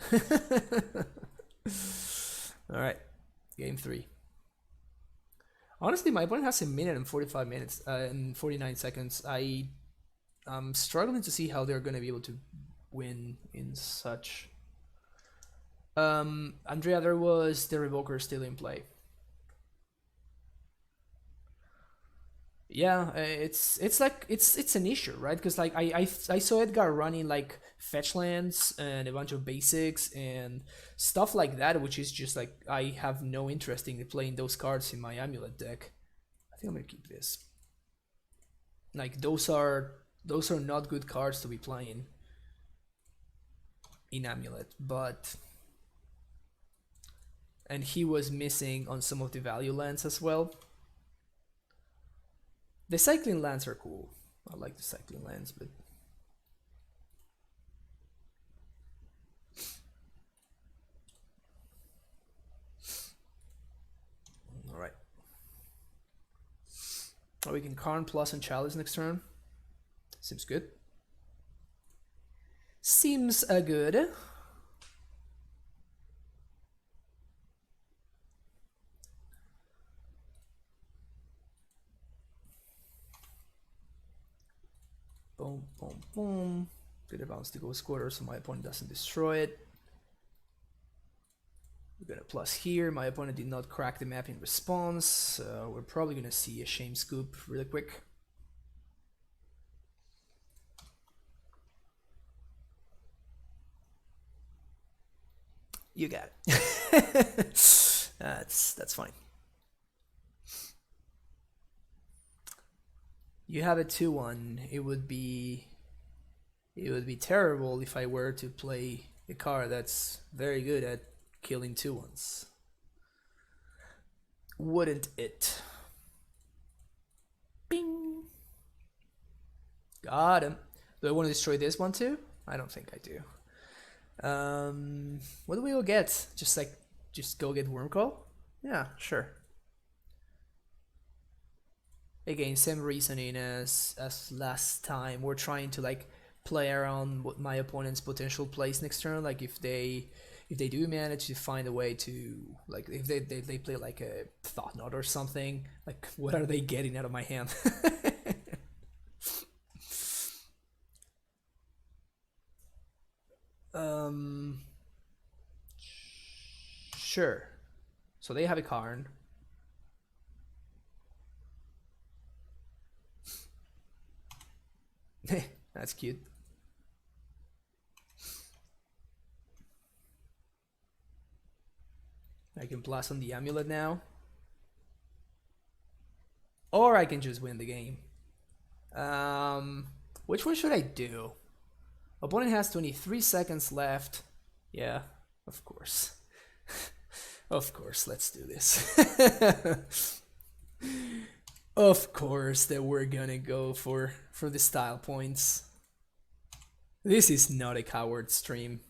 All right, game 3. Honestly, my opponent has a minute and 45 minutes and 49 seconds. I'm struggling to see how they're going to be able to win in such. Andrea, there was the Revoker still in play. Yeah, it's like it's an issue, right? Because like I saw Edgar running like fetch lands and a bunch of basics and stuff like that, which is just like I have no interest in playing those cards in my Amulet deck. I think I'm gonna keep this. Like those are not good cards to be playing in Amulet, but and he was missing on some of the value lands as well. The cycling lands are cool. I like the cycling lands, but all right. Oh, we can Karn plus and Chalice next turn. Seems good. Seems good. Boom, boom, boom. Good bounce to Ghost Quarter so my opponent doesn't destroy it. We're gonna plus here. My opponent did not crack the map in response, so we're probably gonna see a Shame Scoop really quick. You got it. That's fine. You have a 2-1. It would be terrible if I were to play a card that's very good at killing 2-1s. Wouldn't it? Bing. Got him. Do I want to destroy this one too? I don't think I do. What do we go get? Just go get Wormcoil? Yeah, sure. Again, same reasoning as last time. We're trying to like play around what my opponent's potential plays next turn. Like if they do manage to find a way to like if they play like a Thought Knot or something, like what are they getting out of my hand? Sure. So they have a Karn. That's cute. I can plus on the Amulet now. Or I can just win the game. Which one should I do? Opponent has 23 seconds left. Yeah, of course. Of course, let's do this. Of course that we're gonna go for the style points. This is not a coward stream.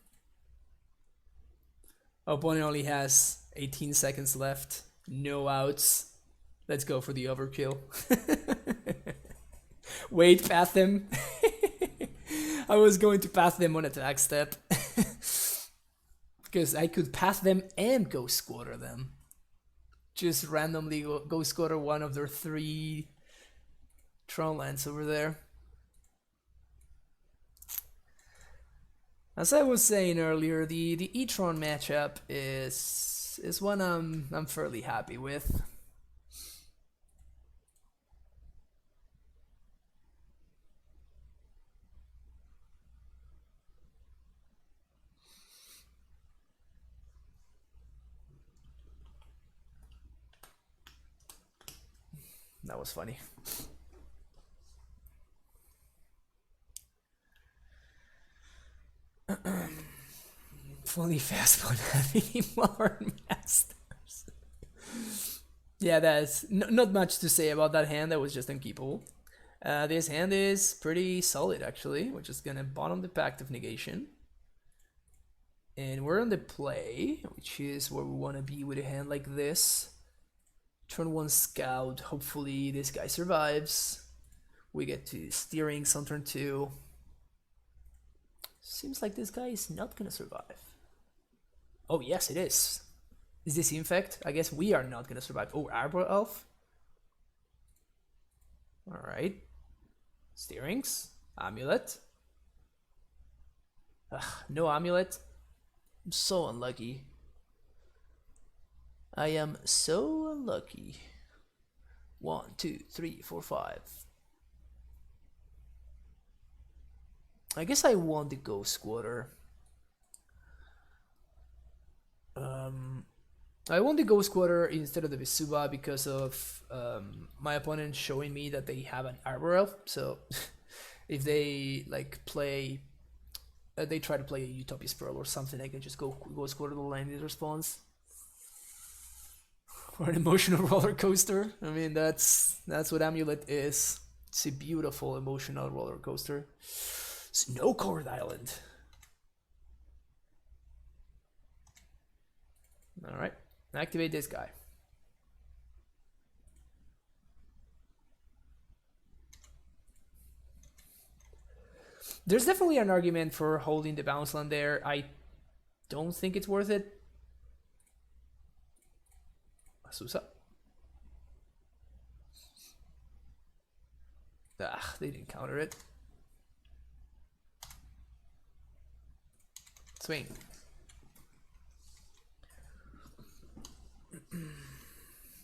Opponent only has 18 seconds left. No outs. Let's go for the overkill. Wait, path them. I was going to path them on attack step. Because I could path them and go squatter them. Just randomly go squatter one of their 3 Tron lands over there. As I was saying earlier, the E-Tron matchup is one I'm fairly happy with. That was funny. Fully fast one heavy modern masters. Yeah, that's not much to say about that hand. That was just unkeepable. This hand is pretty solid actually. We're just gonna bottom the Pact of Negation. And we're on the play, which is where we want to be with a hand like this. Turn 1 Scout, hopefully this guy survives. We get to Steerings on turn 2. Seems like this guy is not gonna survive. Oh yes, it is. Is this Infect? I guess we are not gonna survive. Oh, Arbor Elf. Alright. Steerings. Amulet. Ugh, no Amulet. I'm so unlucky. I am so unlucky. 1, 2, 3, 4, 5. I guess I want the Ghost Squatter. I want the Ghost Squatter instead of the Visuba because of my opponent showing me that they have an Arbor Elf. So if they like play, they try to play a Utopia Pearl or something, I can just go Ghost Squatter the land in response. Or an emotional roller coaster. I mean, that's what Amulet is. It's a beautiful emotional roller coaster. Snowcored Island. All right, activate this guy. There's definitely an argument for holding the bounce land there. I don't think it's worth it. Asusa. Ah, they didn't counter it. Swing.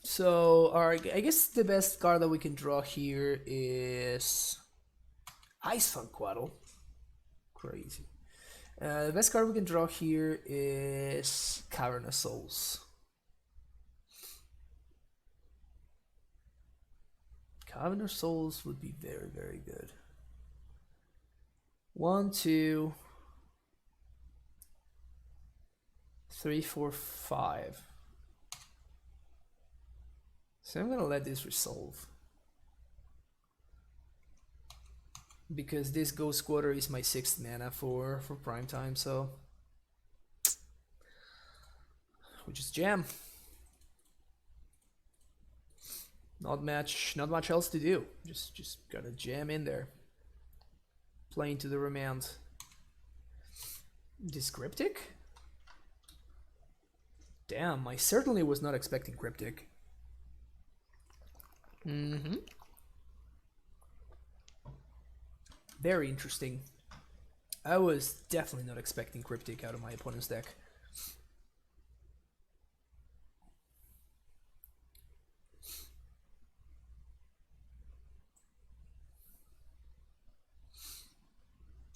So, I guess the best card that we can draw here is Ice Funkwaddle. Crazy. The best card we can draw here is Cavern of Souls. Cavern of Souls would be very, very good. 1, 2, 3, 4, 5. So I'm gonna let this resolve. Because this Ghost Squatter is my 6th mana for prime time, so we just jam. Not much else to do. Just gotta jam in there. Playing to the remand. This Cryptic? Damn, I certainly was not expecting Cryptic. Very interesting. I was definitely not expecting Cryptic out of my opponent's deck.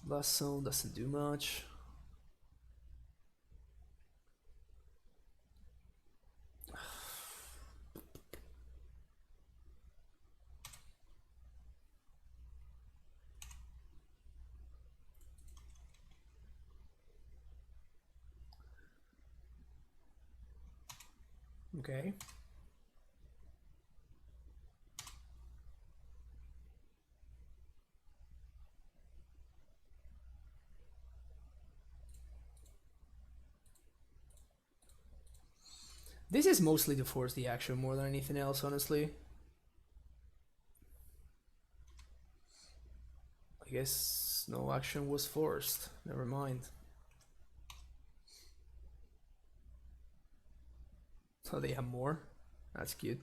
Last Zone doesn't do much. Okay. This is mostly to force the action more than anything else, honestly. I guess no action was forced. Never mind. Oh, they have more? That's cute.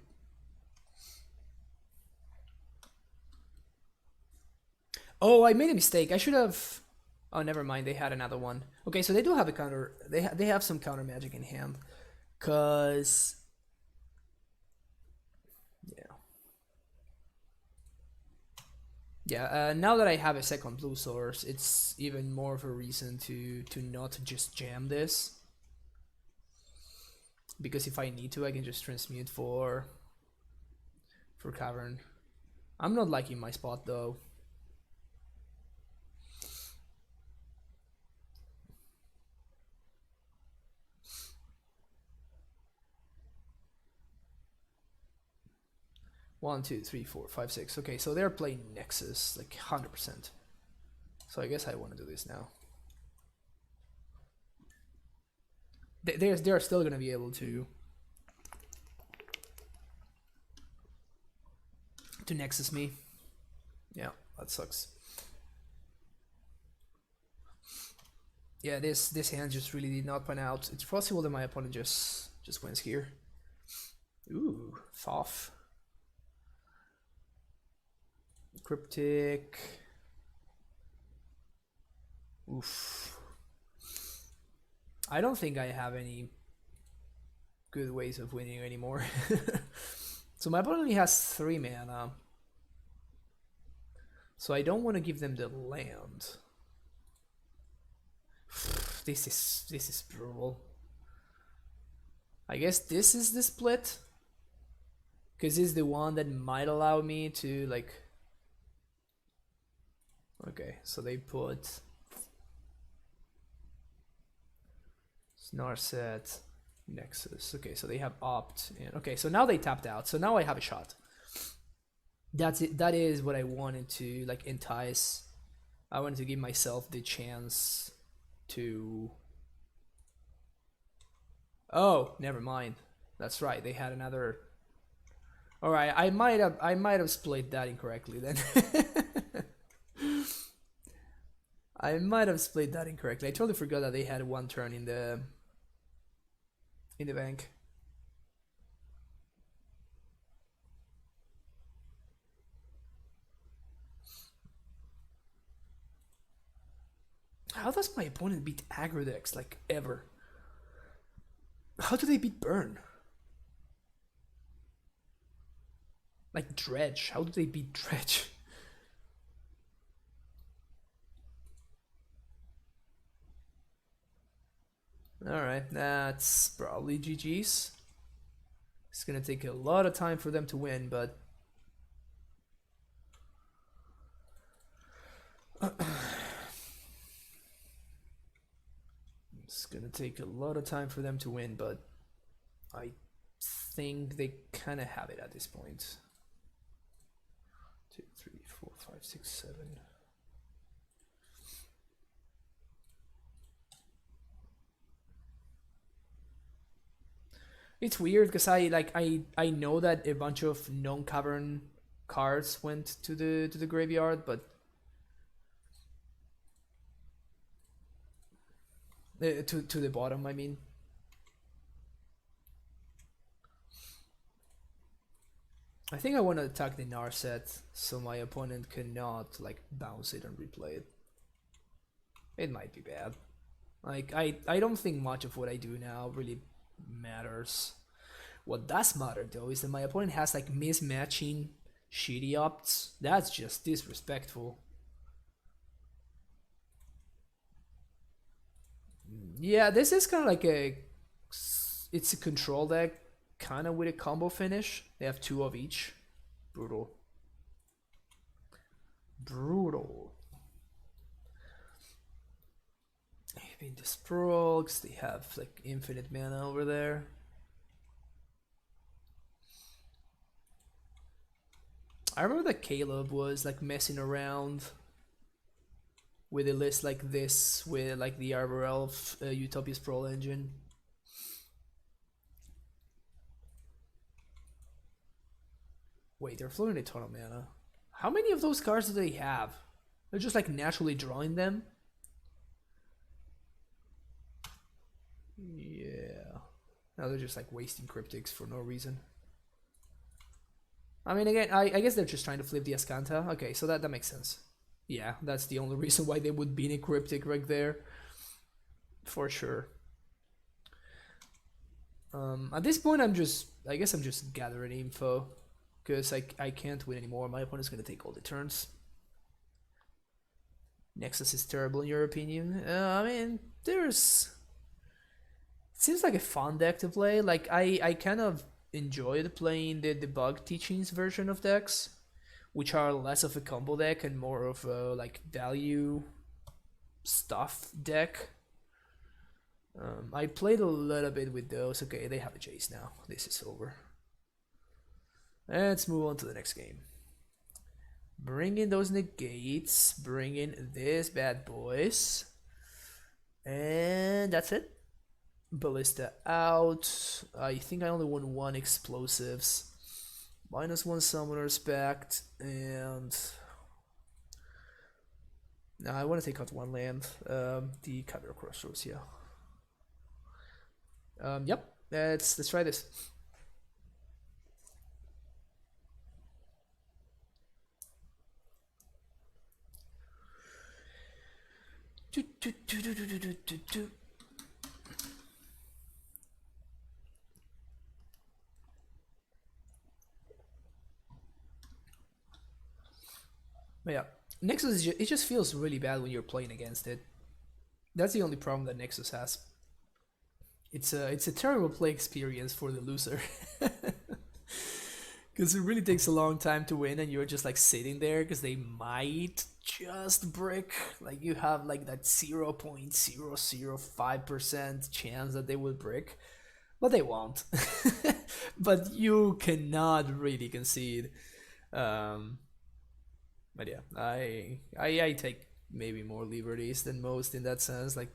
Oh, I made a mistake. I should have... Oh, never mind. They had another one. Okay, so they do have a counter... They have some counter magic in hand. Because... Yeah, now that I have a second blue source, it's even more of a reason to not just jam this. Because if I need to, I can just transmute for for Cavern. I'm not liking my spot though. One, two, three, four, five, six. Okay, so they're playing Nexus, like 100%. So I guess I want to do this now. They're still gonna be able to Nexus me. Yeah, that sucks. Yeah, this hand just really did not pan out. It's possible that my opponent just wins here. Ooh, Thoth. Cryptic. Oof. I don't think I have any good ways of winning anymore. So my opponent only has 3 mana. So I don't want to give them the land. This is brutal. I guess this is the split. Because this is the one that might allow me to like... Okay, so they put... Snarset, Nexus. Okay, so they have opt in. Okay, so now they tapped out. So now I have a shot. That's it. That is what I wanted to like entice. I wanted to give myself the chance to... Oh, never mind. That's right. They had another... All right, I might have split that incorrectly then. I might have split that incorrectly. I totally forgot that they had 1 turn in the bank. How does my opponent beat aggro decks like ever? How do they beat Burn? Like Dredge. How do they beat Dredge? Alright, that's probably GG's. It's gonna take a lot of time for them to win, but... It's gonna take a lot of time for them to win, but I think they kind of have it at this point. 2, 3, 4, 5, 6, 7. It's weird because I know that a bunch of non-cavern cards went to the graveyard, but to the bottom, I mean. I think I want to attack the Narset so my opponent cannot like bounce it and replay it. It might be bad. Like I don't think much of what I do now really matters. What does matter though is that my opponent has like mismatching shitty opts. That's just disrespectful. Yeah, this is kind of like it's a control deck, kind of with a combo finish. They have 2 of each. Brutal. Brutal. I mean, the Sprogs, they have like infinite mana over there. I remember that Caleb was like messing around with a list like this with like the Arbor Elf Utopia Sprawl engine. Wait, they're floating a ton of mana. How many of those cards do they have? They're just like naturally drawing them? Yeah. Now they're just like wasting cryptics for no reason. I mean, again, I guess they're just trying to flip the Ascanta. Okay, so that makes sense. Yeah, that's the only reason why they would be in a cryptic right there. For sure. At this point, I guess I'm just gathering info. Because I can't win anymore. My opponent's gonna take all the turns. Nexus is terrible in your opinion? I mean, there's... It seems like a fun deck to play. Like, I kind of enjoyed playing the debug teachings version of decks, which are less of a combo deck and more of a like value stuff deck. I played a little bit with those. Okay, they have a Jace now. This is over. Let's move on to the next game. Bring in those negates. Bring in this bad boys. And that's it. Ballista out. I think I only won 1 explosives. -1 summoners backed. And now I want to take out 1 land. The Cadre Crossroads, yeah. Yep. Let's try this. But yeah, Nexus it just feels really bad when you're playing against it. That's the only problem that Nexus has. It's a terrible play experience for the loser. Because it really takes a long time to win and you're just like sitting there because they might just brick. Like you have like that 0.005% chance that they will brick, but they won't. But you cannot really concede. But yeah, I take maybe more liberties than most in that sense. Like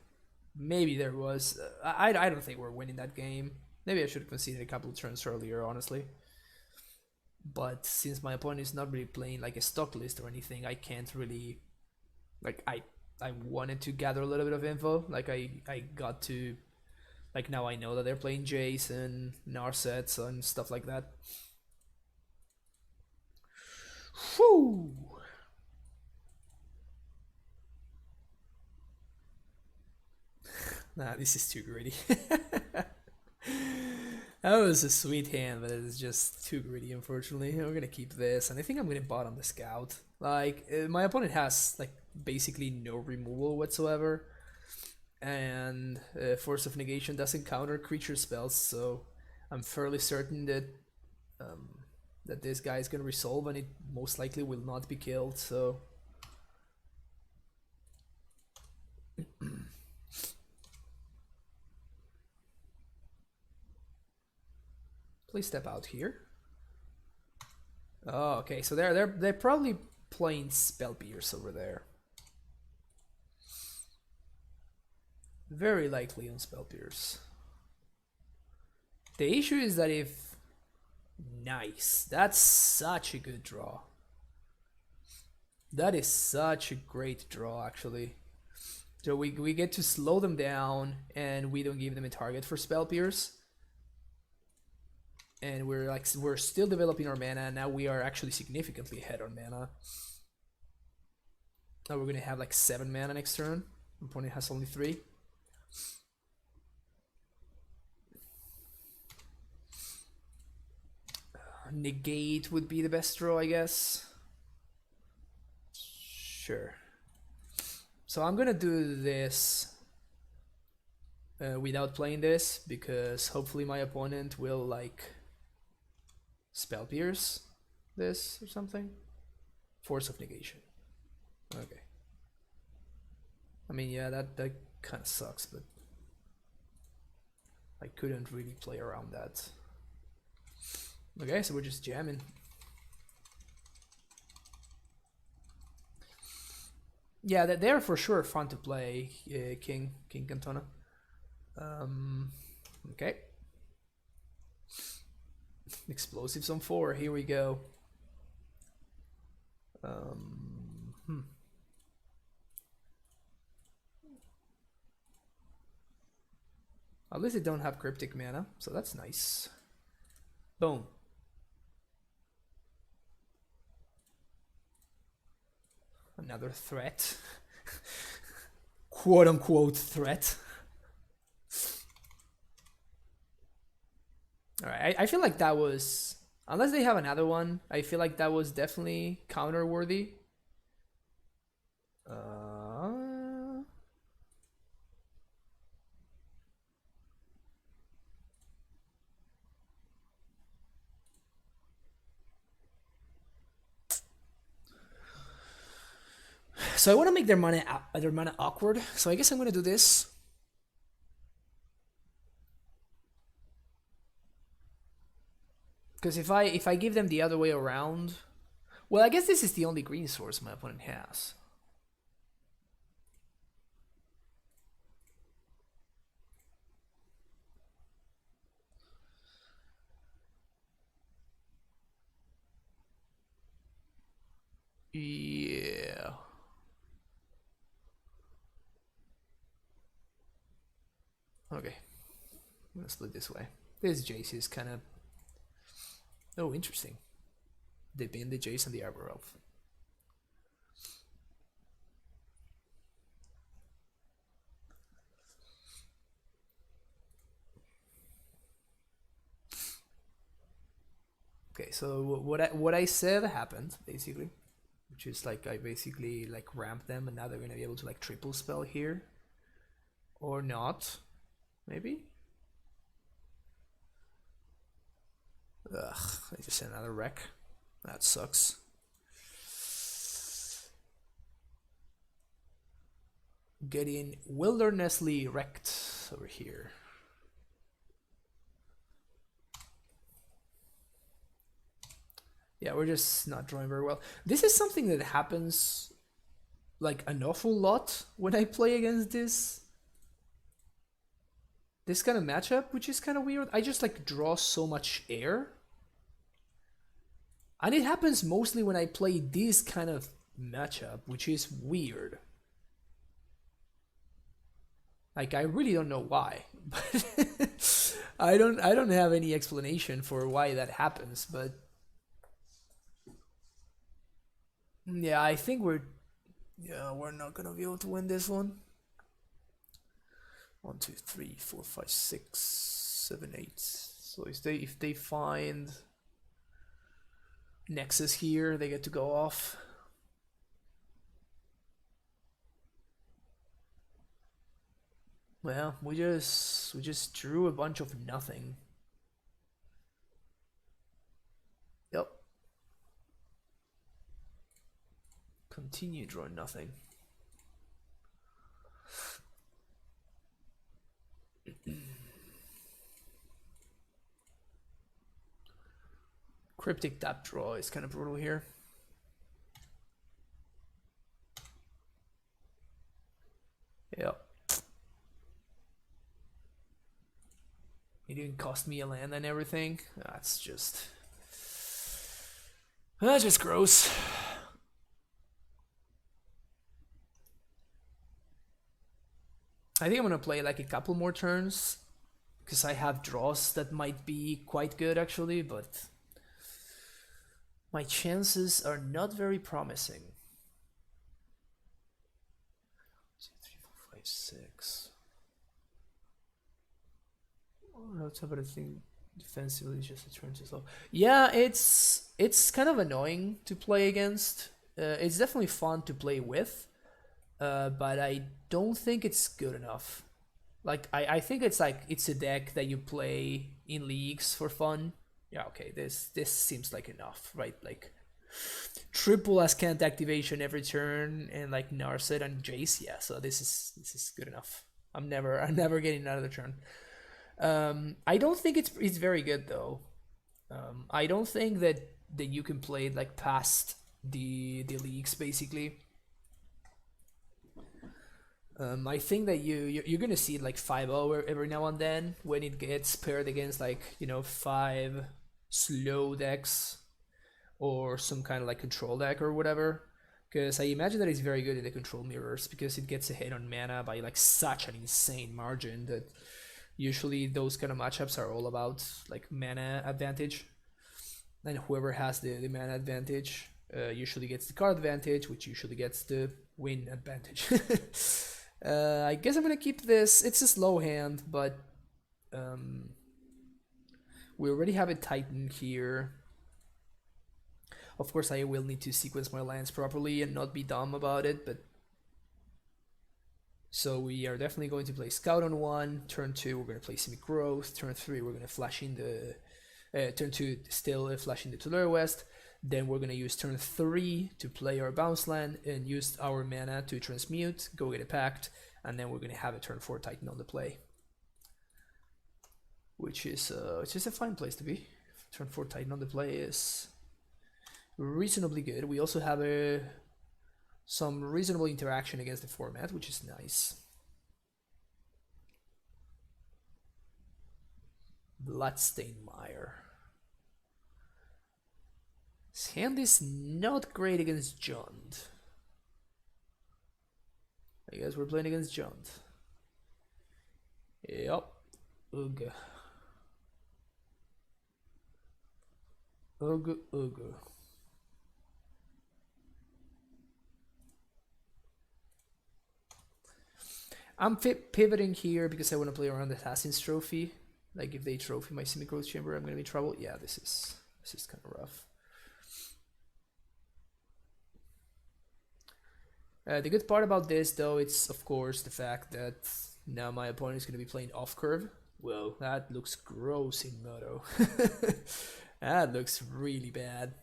maybe there was I don't think we're winning that game. Maybe I should have conceded a couple of turns earlier, honestly. But since my opponent is not really playing like a stock list or anything, I can't really like I wanted to gather a little bit of info. Like I got to like now I know that they're playing Jace and Narsets and stuff like that. Whew. Nah, this is too greedy. That was a sweet hand, but it's just too greedy, unfortunately. We're gonna keep this, and I think I'm gonna bottom the scout. Like, my opponent has, like, basically no removal whatsoever, and Force of Negation doesn't counter creature spells, so I'm fairly certain that that this guy is gonna resolve, and it most likely will not be killed, so... Please step out here. Oh, okay. So they're probably playing Spell Pierce over there. Very likely on Spell Pierce. The issue is that if nice, that's such a good draw. That is such a great draw, actually. So we get to slow them down, and we don't give them a target for Spell Pierce. And we're still developing our mana, and now we are actually significantly ahead on mana. Now we're gonna have like 7 mana next turn. My opponent has only 3. Negate would be the best draw, I guess. Sure. So I'm gonna do this without playing this, because hopefully my opponent will like Spell Pierce this or something. Force of Negation. Okay. I mean, yeah, that kind of sucks, but I couldn't really play around that. Okay, so we're just jamming. Yeah, they're for sure fun to play, King Cantona. Okay. Explosives on 4, here we go. At least they don't have cryptic mana, so that's nice. Boom. Another threat. Quote unquote threat. Alright, I feel like that was... Unless they have another one, I feel like that was definitely counter-worthy. So I want to make their mana awkward. So I guess I'm gonna do this. Because if I give them the other way around, well, I guess this is the only green source my opponent has. Yeah. Okay. I'm gonna split this way. This Jace is kind of... Oh, interesting. They bin the Jace and the Arbor Elf. Okay, so what I said happened, basically. Which is like, I basically like ramped them and now they're gonna be able to like triple spell here. Or not. Maybe? Ugh, I just sent another wreck. That sucks. Getting wildernessly wrecked over here. Yeah, we're just not drawing very well. This is something that happens like an awful lot when I play against this kind of matchup, which is kind of weird. I just like draw so much air. And it happens mostly when I play this kind of matchup, which is weird. Like, I really don't know why. But I don't have any explanation for why that happens, but yeah, I think we're not gonna be able to win this one. 1, 2, 3, 4, 5, 6, 7, 8. So if they find Nexus here, they get to go off. Well, we just drew a bunch of nothing. Yep. Continue drawing nothing. Cryptic tap draw is kind of brutal here. Yep. It didn't cost me a land and everything. That's just gross. I think I'm gonna play like a couple more turns because I have draws that might be quite good actually, but my chances are not very promising. 2, 3, 4, 5, 6. That's about a thing. Defensively, just a turn too slow. Yeah, it's kind of annoying to play against. It's definitely fun to play with, but I don't think it's good enough. Like I think it's like it's a deck that you play in leagues for fun. Yeah, okay, this seems like enough, right? Like triple Ascant activation every turn and like Narset and Jace. Yeah, so this is good enough. I'm never getting another turn. I don't think it's very good though. I don't think that you can play it like past the leagues basically. I think that you're gonna see it like 5-0 every now and then when it gets paired against like 5 slow decks or some kind of like control deck or whatever. Because I imagine that it's very good in the control mirrors because it gets ahead on mana by like such an insane margin that usually those kind of matchups are all about like mana advantage, and whoever has the mana advantage usually gets the card advantage, which usually gets the win advantage. I guess I'm gonna keep this. It's a slow hand, but we already have a Titan here. Of course, I will need to sequence my lands properly and not be dumb about it, but so we are definitely going to play Scout on 1. Turn 2, we're going to play Simic Growth. Turn 3, we're going to flash in the... turn 2, still flash in the Tulare West. Then we're gonna use turn 3 to play our bounce land and use our mana to transmute, go get a pact, and then we're gonna have a turn 4 Titan on the play, which is a fine place to be. Turn 4 Titan on the play is reasonably good. We also have some reasonable interaction against the format, which is nice. Bloodstained Mire. His hand is not great against Jund. I guess we're playing against Jund. Yep. Ugh. Ugh, ugh. I'm pivoting here because I want to play around the Assassin's Trophy. Like if they trophy my Semi-Growth Chamber, I'm gonna be in trouble. Yeah, this is kind of rough. The good part about this, though, it's of course the fact that now my opponent is gonna be playing off curve. Whoa, that looks gross in Moto. That looks really bad.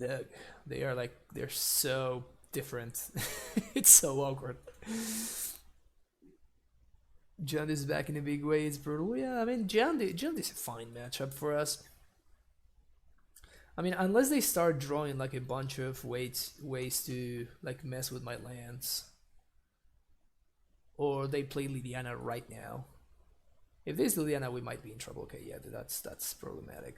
Look, they're so different. It's so awkward. Jund is back in a big way. It's brutal. Yeah, I mean, Jund is a fine matchup for us. I mean, unless they start drawing like a bunch of ways to like mess with my lands, or they play Liliana right now. If there's Liliana, we might be in trouble. Okay, yeah, that's problematic.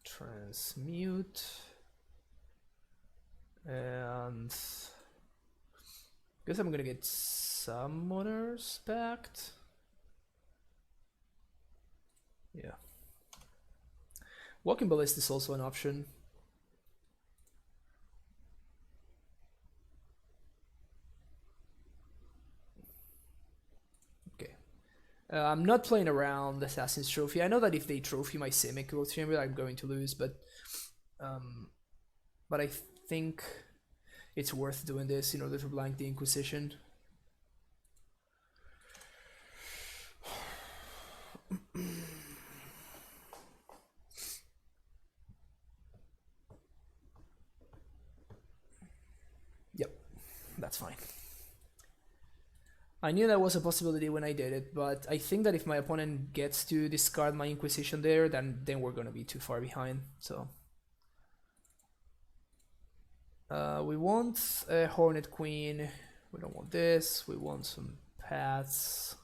Transmute and guess I'm gonna get Summoners Pact. Yeah. Walking Ballista is also an option. I'm not playing around Assassin's Trophy. I know that if they trophy my Semi-Growth Chamber, I'm going to lose, but I think it's worth doing this in order to blank the Inquisition. Yep, that's fine. I knew that was a possibility when I did it, but I think that if my opponent gets to discard my Inquisition there, then we're gonna be too far behind. So we want a Hornet Queen. We don't want this. We want some paths.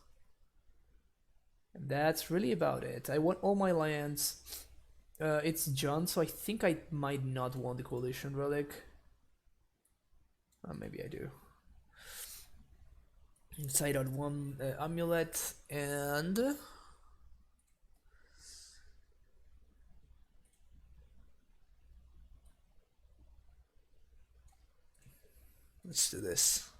And that's really about it. I want all my lands. It's Jund, so I think I might not want the Coalition Relic. Maybe I do. Inside on one amulet and let's do this.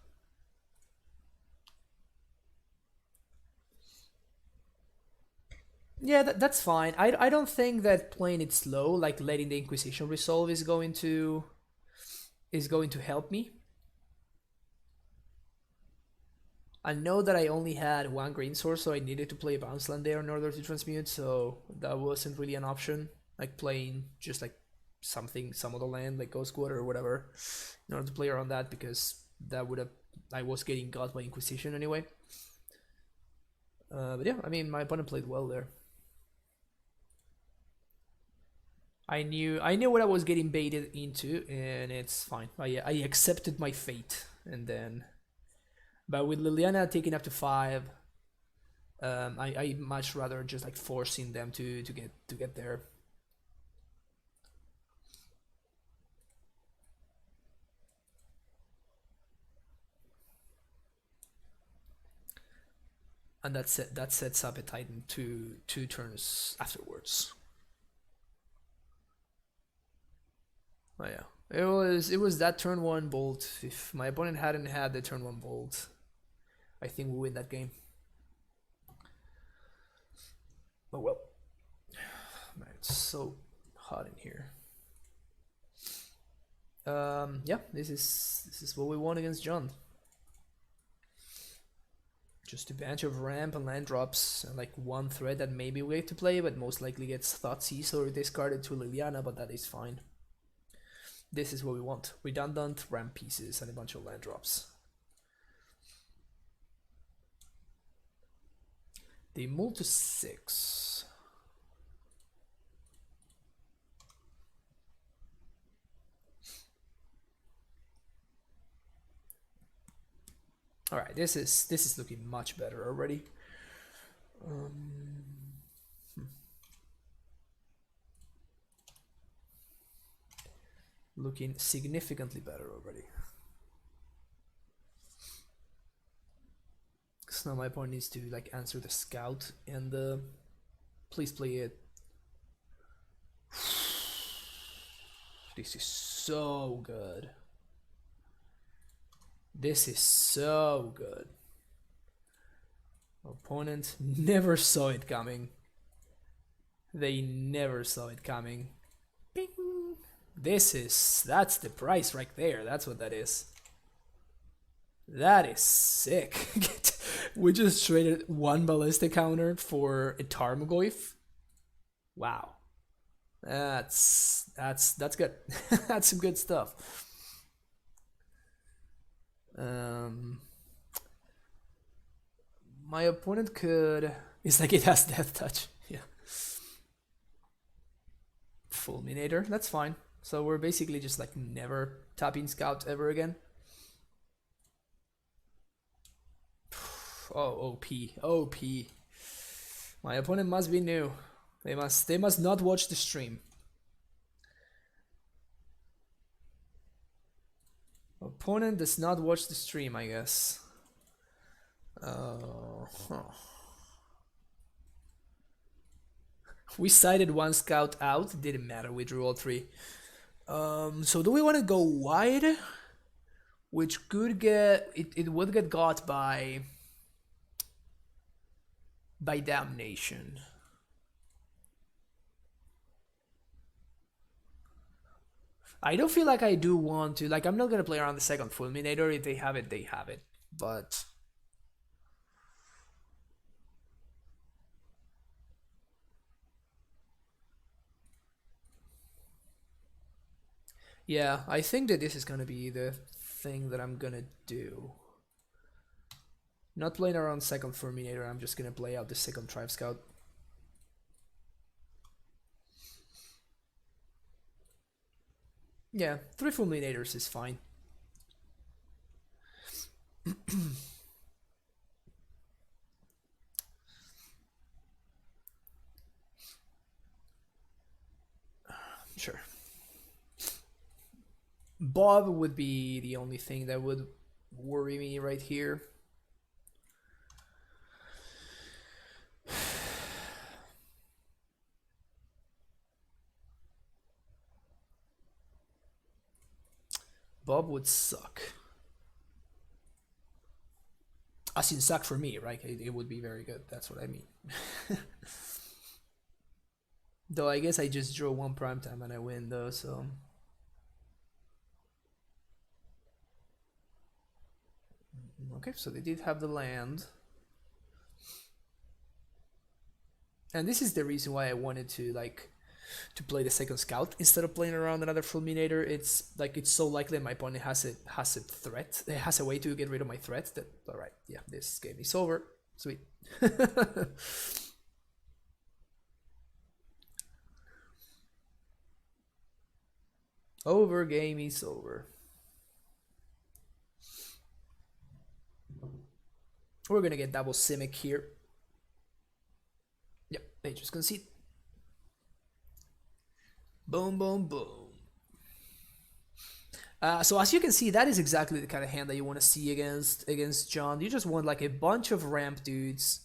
Yeah, that's fine. I don't think that playing it slow, like letting the Inquisition resolve, is going to help me. I know that I only had one green source, so I needed to play a bounce land there in order to transmute, so that wasn't really an option. Like playing just like some other land, like Ghost Quarter or whatever, in order to play around that, because that would have, I was getting got by Inquisition anyway. But yeah, I mean, my opponent played well there. I knew what I was getting baited into, and it's fine. I accepted my fate, and then. But with Liliana taking up to 5, I much rather just like forcing them to get there. And that sets up a Titan two turns afterwards. Oh yeah, it was that turn 1 bolt. If my opponent hadn't had the turn 1 bolt, I think we win that game. Oh well. Man, it's so hot in here. Yeah, this is what we want against John. Just a bunch of ramp and land drops, and like one threat that maybe we get to play, but most likely gets Thoughtseize or discarded to Liliana, but that is fine. This is what we want. Redundant ramp pieces and a bunch of land drops. They move to 6. All right, this is looking much better already. Looking significantly better already. So now my opponent needs to like answer the scout and please play it. This is so good. This is so good. Opponent never saw it coming. They never saw it coming. Bing. That's the price right there. That's what that is. That is sick. We just traded one ballistic counter for a Tarmogoyf. Wow. That's good. That's some good stuff. My opponent could. It's like it has death touch. Yeah. Fulminator. That's fine. So we're basically just like never tapping scout ever again. Oh, OP. My opponent must be new. They must not watch the stream. Opponent does not watch the stream, I guess. We sided one scout out. Didn't matter. We drew all 3. So do we want to go wide? Which could get it would get got by damnation. I don't feel like I do want to. Like, I'm not gonna play around the second Fulminator. If they have it, they have it. But yeah, I think that this is gonna be the thing that I'm gonna do. Not playing around second Fulminator. I'm just gonna play out the second Tribe Scout. Yeah, 3 Fulminators is fine. Sure. Bob would be the only thing that would worry me right here. Bob would suck. As in suck for me, right? It would be very good. That's what I mean. Though I guess I just draw 1 prime time and I win though, so. Okay, so they did have the land. And this is the reason why I wanted to like to play the second scout instead of playing around another fulminator. It's like it's so likely my opponent has a threat. It has a way to get rid of my threat that alright, yeah, this game is over. Sweet. Over, game is over. We're gonna get double Simic here. Yep, they just concede. Boom, boom, boom. So as you can see, that is exactly the kind of hand that you want to see against John. You just want like a bunch of ramp dudes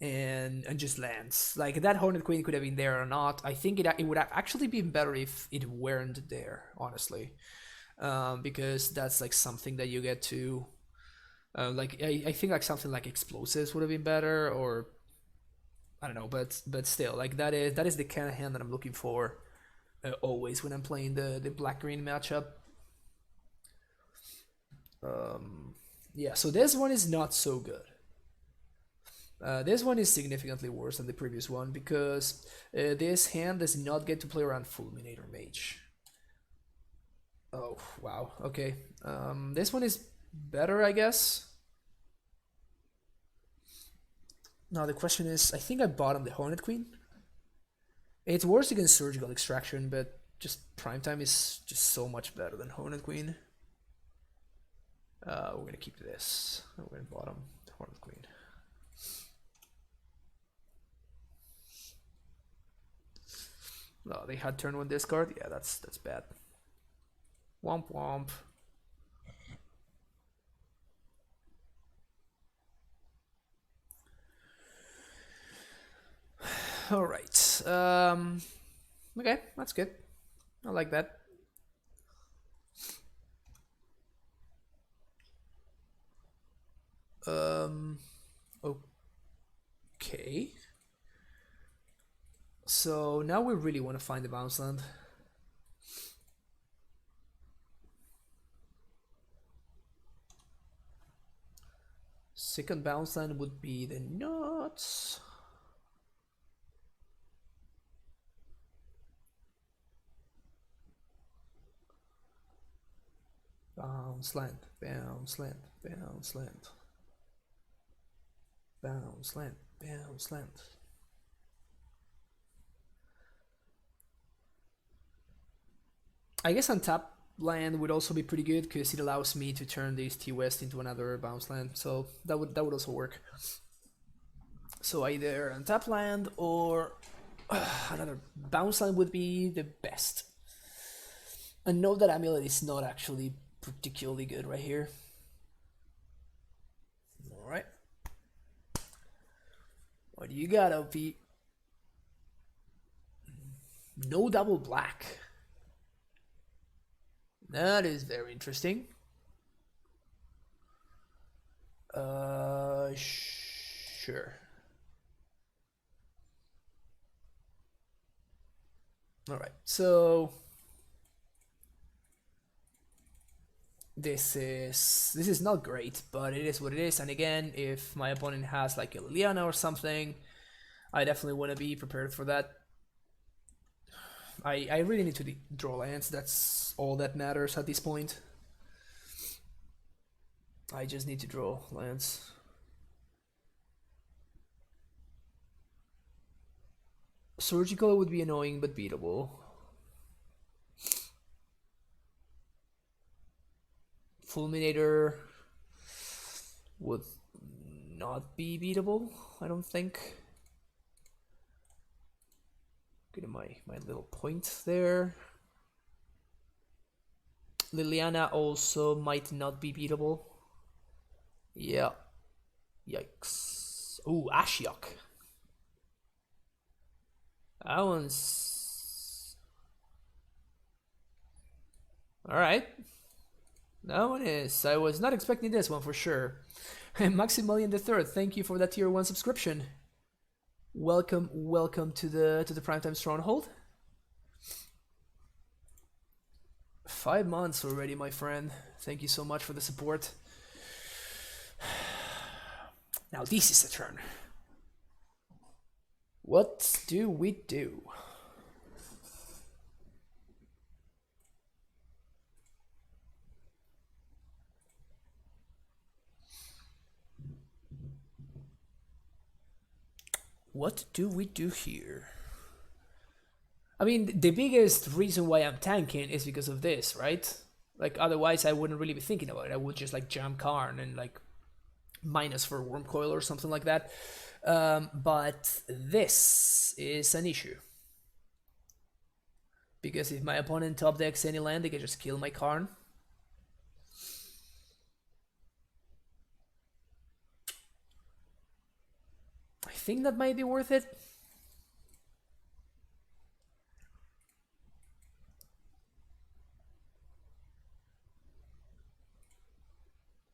and just lands. Like that Hornet Queen could have been there or not. I think it would have actually been better if it weren't there, honestly, because that's like something that you get to. Like I think like something like explosives would have been better, or I don't know, but still, like that is the kind of hand that I'm looking for always when I'm playing the black green matchup. Yeah, so this one is not so good. This one is significantly worse than the previous one because this hand does not get to play around Fulminator Mage. Oh, wow. Okay. This one is better, I guess. Now the question is, I think I bottomed the Hornet Queen. It's worse against Surgical Extraction, but just Primetime is just so much better than Hornet Queen. We're gonna keep this. We're gonna bottom the Hornet Queen. No, they had turn one discard. Yeah, that's bad. Womp womp. All right. Okay, that's good. I like that. Okay. So now we really want to find the bounce land. Second bounce land would be the nuts. Bounce land, bounce land, bounce land. Bounce land, bounce land. I guess untap land would also be pretty good because it allows me to turn this T-West into another bounce land, so that would also work. So either untap land or another bounce land would be the best. And note that Amulet is not actually particularly good right here. Alright. What do you got, OP? No double black. That is very interesting. Sure. Alright, so this is not great, but it is what it is. And again, if my opponent has like a Liliana or something, I definitely want to be prepared for that. I really need to draw lands. That's all that matters at this point. I just need to draw lands. Surgical would be annoying but beatable. Fulminator would not be beatable, I don't think. Get my little point there. Liliana also might not be beatable. Yeah. Yikes. Ooh, Ashiok. That one's... Alright. That one is. I was not expecting this one for sure. Maximilian III, thank you for that tier 1 subscription. Welcome to the Primetime Stronghold. 5 months already, my friend. Thank you so much for the support. Now this is the turn. What do we do? What do we do here? I mean, the biggest reason why I'm tanking is because of this, right? Like, otherwise I wouldn't really be thinking about it. I would just, like, jam Karn and, like, minus for Wormcoil or something like that. But this is an issue. Because if my opponent top decks any land, they can just kill my Karn. I think that might be worth it.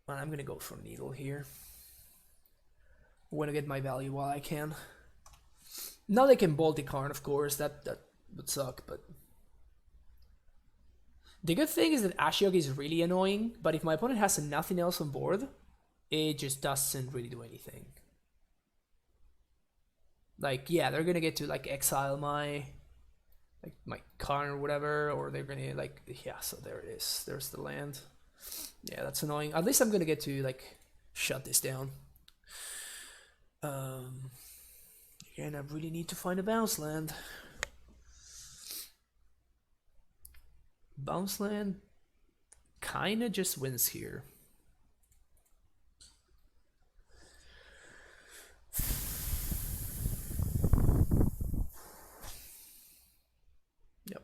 Well, I'm gonna go for Needle here. I want to get my value while I can. Now they can Baltic Karn, of course. That would suck, but the good thing is that Ashiok is really annoying. But if my opponent has nothing else on board, it just doesn't really do anything. Like, yeah, they're gonna get to like exile my Karn or whatever, or they're gonna like, yeah. So there it is. There's the land. Yeah, that's annoying. At least I'm gonna get to like shut this down. Again, I really need to find a bounce land. Bounce land kinda just wins here. Yep.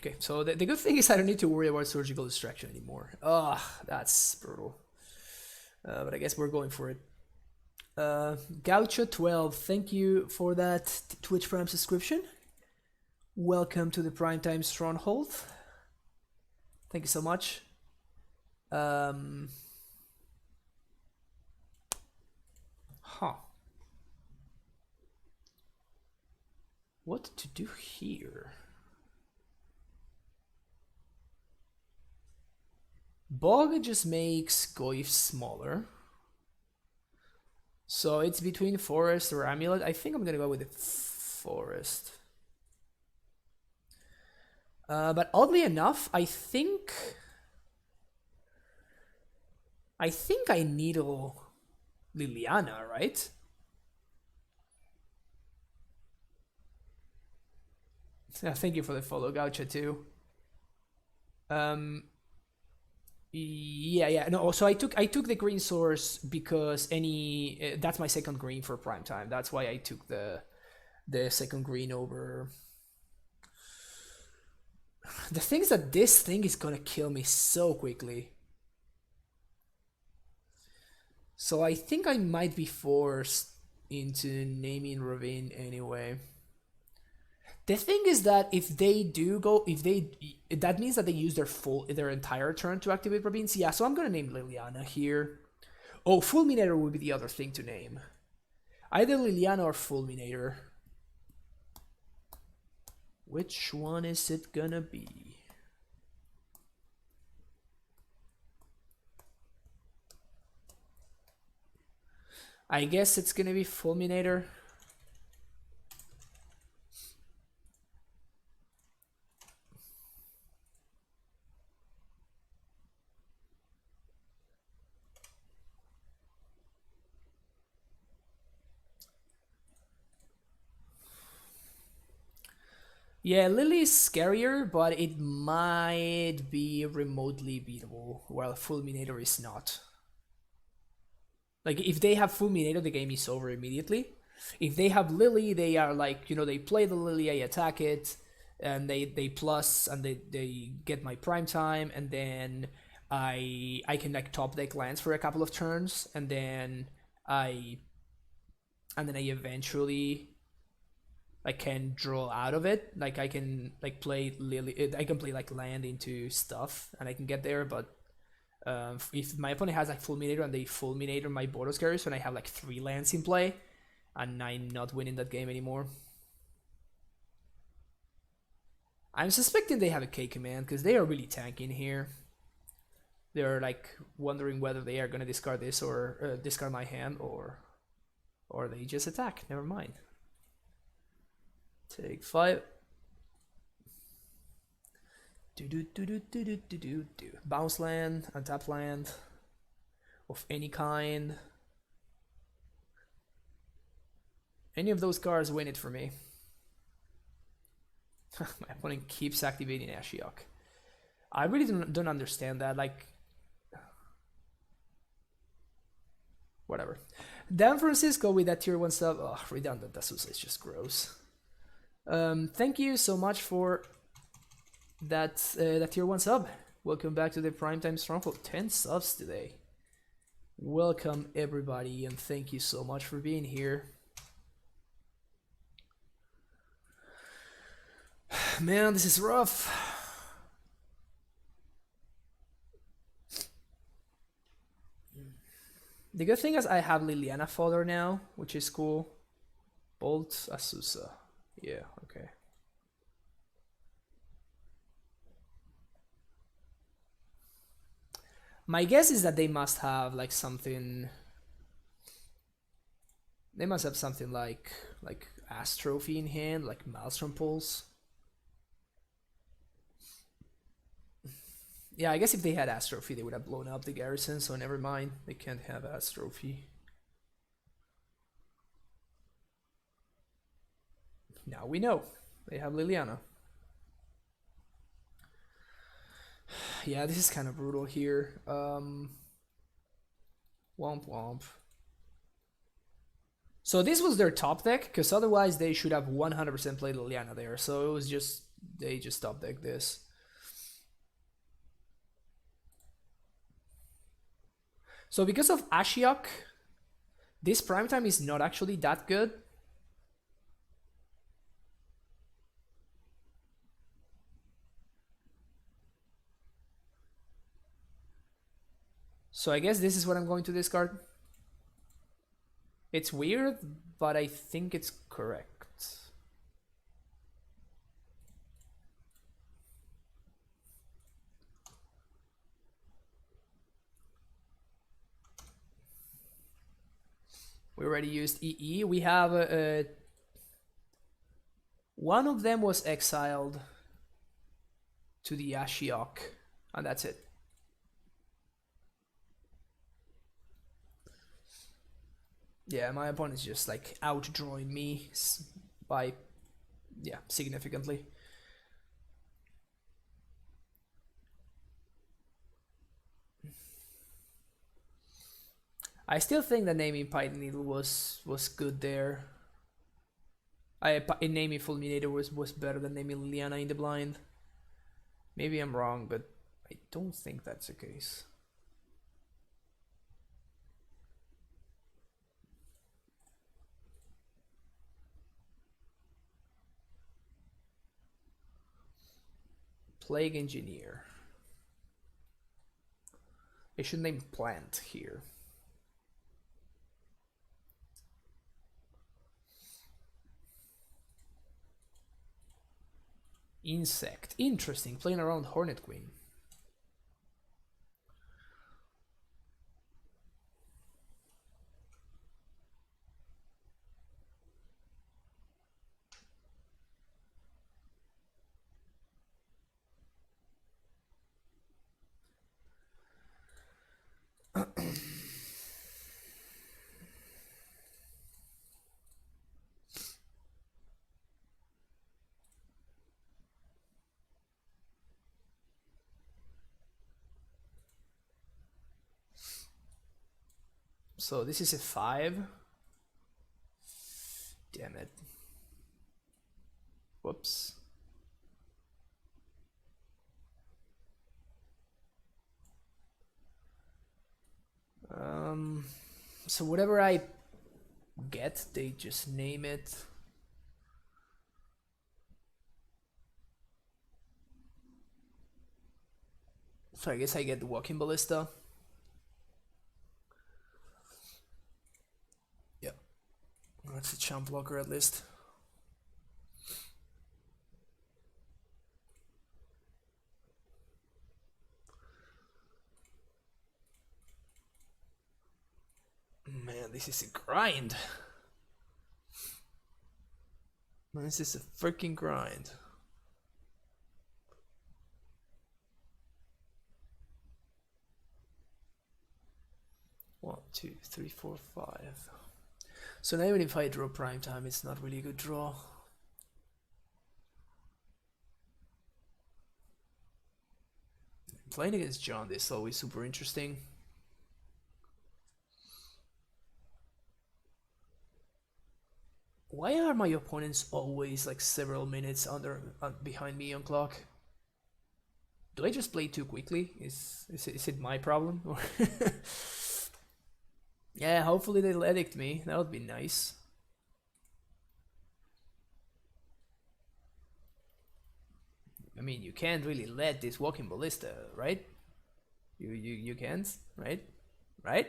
Okay, so the good thing is I don't need to worry about surgical distraction anymore. Ugh, that's brutal. But I guess we're going for it. Gaucho12, thank you for that Twitch Prime subscription. Welcome to the Primetime Stronghold. Thank you so much. What to do here? Bog just makes Goyf smaller. So it's between Forest or Amulet. I think I'm gonna go with the Forest. But oddly enough, I think I needle Liliana, right? Yeah, thank you for the follow, Gaucha too. Yeah. No, so I took the green source because that's my second green for prime time. That's why I took the second green over. The thing is that this thing is gonna kill me so quickly. So I think I might be forced into naming Ravine anyway. The thing is that if they do go, that means that they use their entire turn to activate Ravines. Yeah, so I'm gonna name Liliana here. Oh, Fulminator would be the other thing to name. Either Liliana or Fulminator. Which one is it gonna be? I guess it's gonna be Fulminator. Yeah, Lily's scarier, but it might be remotely beatable, while Fulminator is not. Like, if they have Fulminator, the game is over immediately. If they have Lily, they are like, they play the Lily, I attack it, and they plus, and they get my prime time, and then I can like top deck lands for a couple of turns, and then I eventually I can draw out of it. Like I can like play Lily, I can play like land into stuff, and I can get there. But if my opponent has like Fulminator and they Fulminator my Boros carriers, when I have like 3 lands in play, and I'm not winning that game anymore. I'm suspecting they have a K command because they are really tanking here. They're like wondering whether they are gonna discard this or discard my hand, or they just attack. Never mind. Take 5. Bounce land, untap land of any kind. Any of those cards win it for me. My opponent keeps activating Ashiok. I really don't understand that. Like, whatever. Dan Francisco with that tier 1 sub. Oh, redundant Azusa is just gross. Thank you so much for that tier 1 sub. Welcome back to the Primetime Stronghold. 10 subs today. Welcome everybody, and thank you so much for being here. Man, this is rough. The good thing is I have Liliana fodder now, which is cool. Bolt Asusa. Yeah, okay. My guess is that they must have like something. They must have something like Astrophy in hand, like Maelstrom Pulse. Yeah, I guess if they had Astrophy, they would have blown up the garrison, so never mind. They can't have Astrophy. Now we know. They have Liliana. Yeah, this is kind of brutal here. Womp womp. So this was their top deck, because otherwise they should have 100% played Liliana there. So it was just, they just top deck this. So because of Ashiok, this primetime is not actually that good. So I guess this is what I'm going to discard. It's weird, but I think it's correct. We already used EE. We have one of them was exiled to the Ashiok, and that's it. Yeah, my opponent's just like outdrawing me by, yeah, significantly. I still think that naming Python Needle was good there. Naming Fulminator was better than naming Liliana in the blind. Maybe I'm wrong, but I don't think that's the case. Plague Engineer. I should name Plant here. Insect. Interesting. Playing around Hornet Queen. So this is a 5. Damn it. Whoops. So whatever I get, they just name it. So I guess I get the Walking Ballista. Yep. That's a champ blocker at least. Man, this is a grind. This is a freaking grind. One, two, three, four, 5. So now even if I draw prime time, it's not really a good draw. Playing against John is always super interesting. Why are my opponents always like several minutes behind me on clock? Do I just play too quickly? Is it my problem? Yeah, hopefully they'll edict me. That would be nice. I mean, you can't really let this Walking Ballista, right? You can't, right? Right?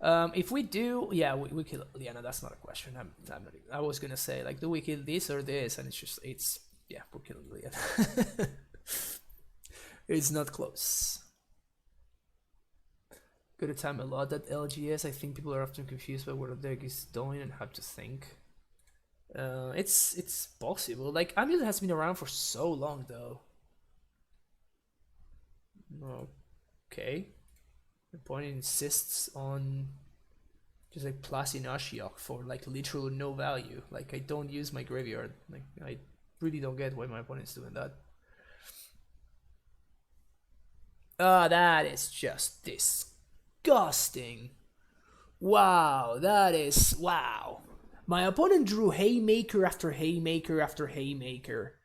If we do, yeah, we kill. Yeah, no, that's not a question. I'm not. I was gonna say like, do we kill this or this? And it's yeah, we're killing Leon. It's not close. Good at time a lot at LGS. I think people are often confused by what the deck is doing and have to think. It's possible. Like Amulet has been around for so long though. Okay. The point insists on just like plus in Ashiok for like literal no value. Like I don't use my graveyard. Like I really don't get why my opponent's doing that. That is just disgusting. Wow, that is wow. My opponent drew haymaker after haymaker after haymaker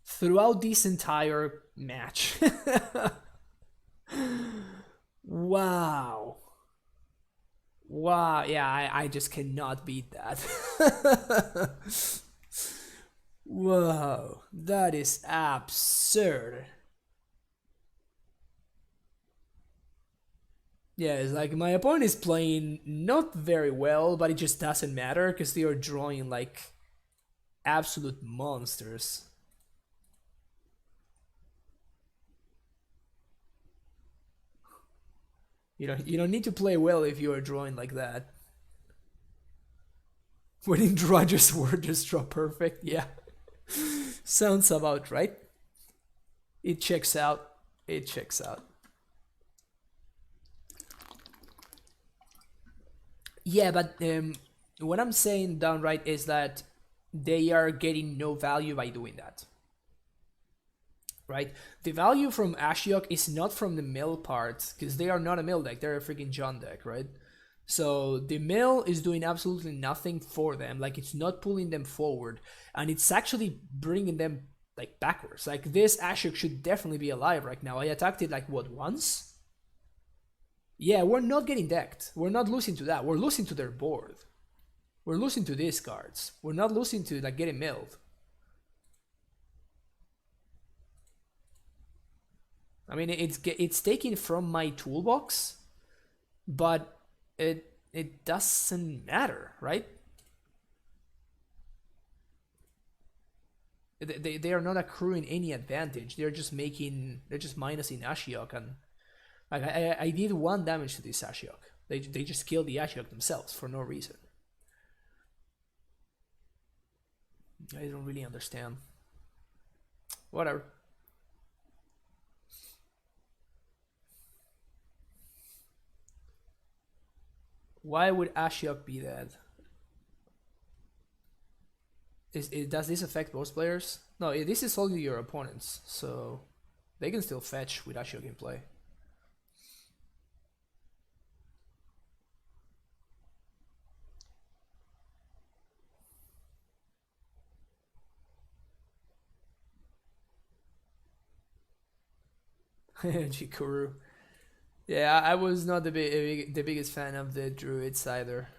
throughout this entire match. Wow. Wow, yeah, I just cannot beat that. Whoa, that is absurd. Yeah, it's like my opponent is playing not very well, but it just doesn't matter because they are drawing like absolute monsters. You don't need to play well if you are drawing like that. When in draw just word just draw perfect, yeah. Sounds about right. It checks out. It checks out. Yeah, but what I'm saying downright is that they are getting no value by doing that. Right? The value from Ashiok is not from the mill part, because they are not a mill deck, they're a freaking John deck, right? So the mill is doing absolutely nothing for them, like it's not pulling them forward, and it's actually bringing them like backwards. Like this Ashiok should definitely be alive right now. I attacked it like what, once? Yeah, we're not getting decked. We're not losing to that. We're losing to their board. We're losing to these cards. We're not losing to like getting milled. I mean, it's taken from my toolbox, but it doesn't matter, right? They are not accruing any advantage. They're just minusing Ashiok, and like I did 1 damage to this Ashiok. They just killed the Ashiok themselves for no reason. I don't really understand. Whatever. Why would Ashiok be dead? Does this affect both players? No, this is only your opponents, so they can still fetch with Ashiok in play. Jikuru. Yeah, I was not the biggest fan of the druids either,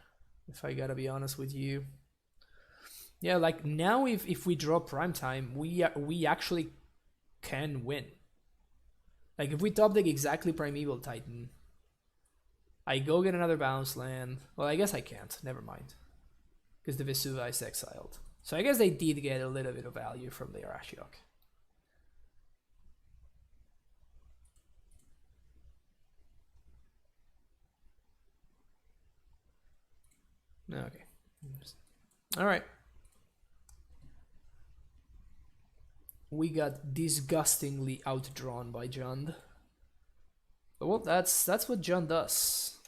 if I gotta be honest with you. Yeah, like now if we draw prime time, we actually can win. Like if we top deck exactly Primeval Titan, I go get another bounce land. Well, I guess I can't. Never mind, because the Vesuva is exiled. So I guess they did get a little bit of value from their Ashiok. Okay. All right. We got disgustingly outdrawn by Jund. But well, that's what Jund does.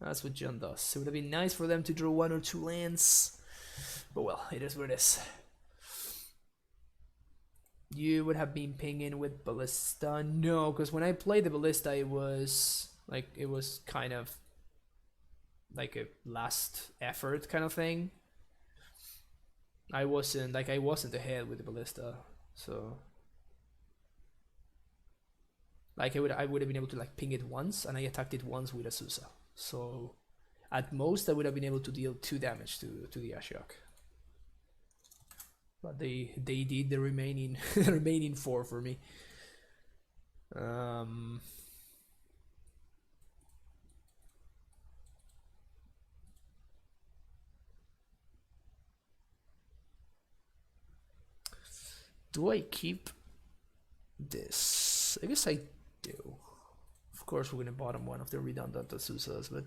That's what Jund does. It would have been nice for them to draw 1 or 2 lands. But well, it is what it is. You would have been pinging with Ballista. No, because when I played the Ballista, it was kind of like a last effort kind of thing. I wasn't ahead with the Ballista, so like I would have been able to like ping it once, and I attacked it once with Azusa. So at most I would have been able to deal 2 damage to the Ashiok. But they did the remaining remaining 4 for me. Do I keep this? I guess I do. Of course, we're gonna bottom one of the redundant Asusas, but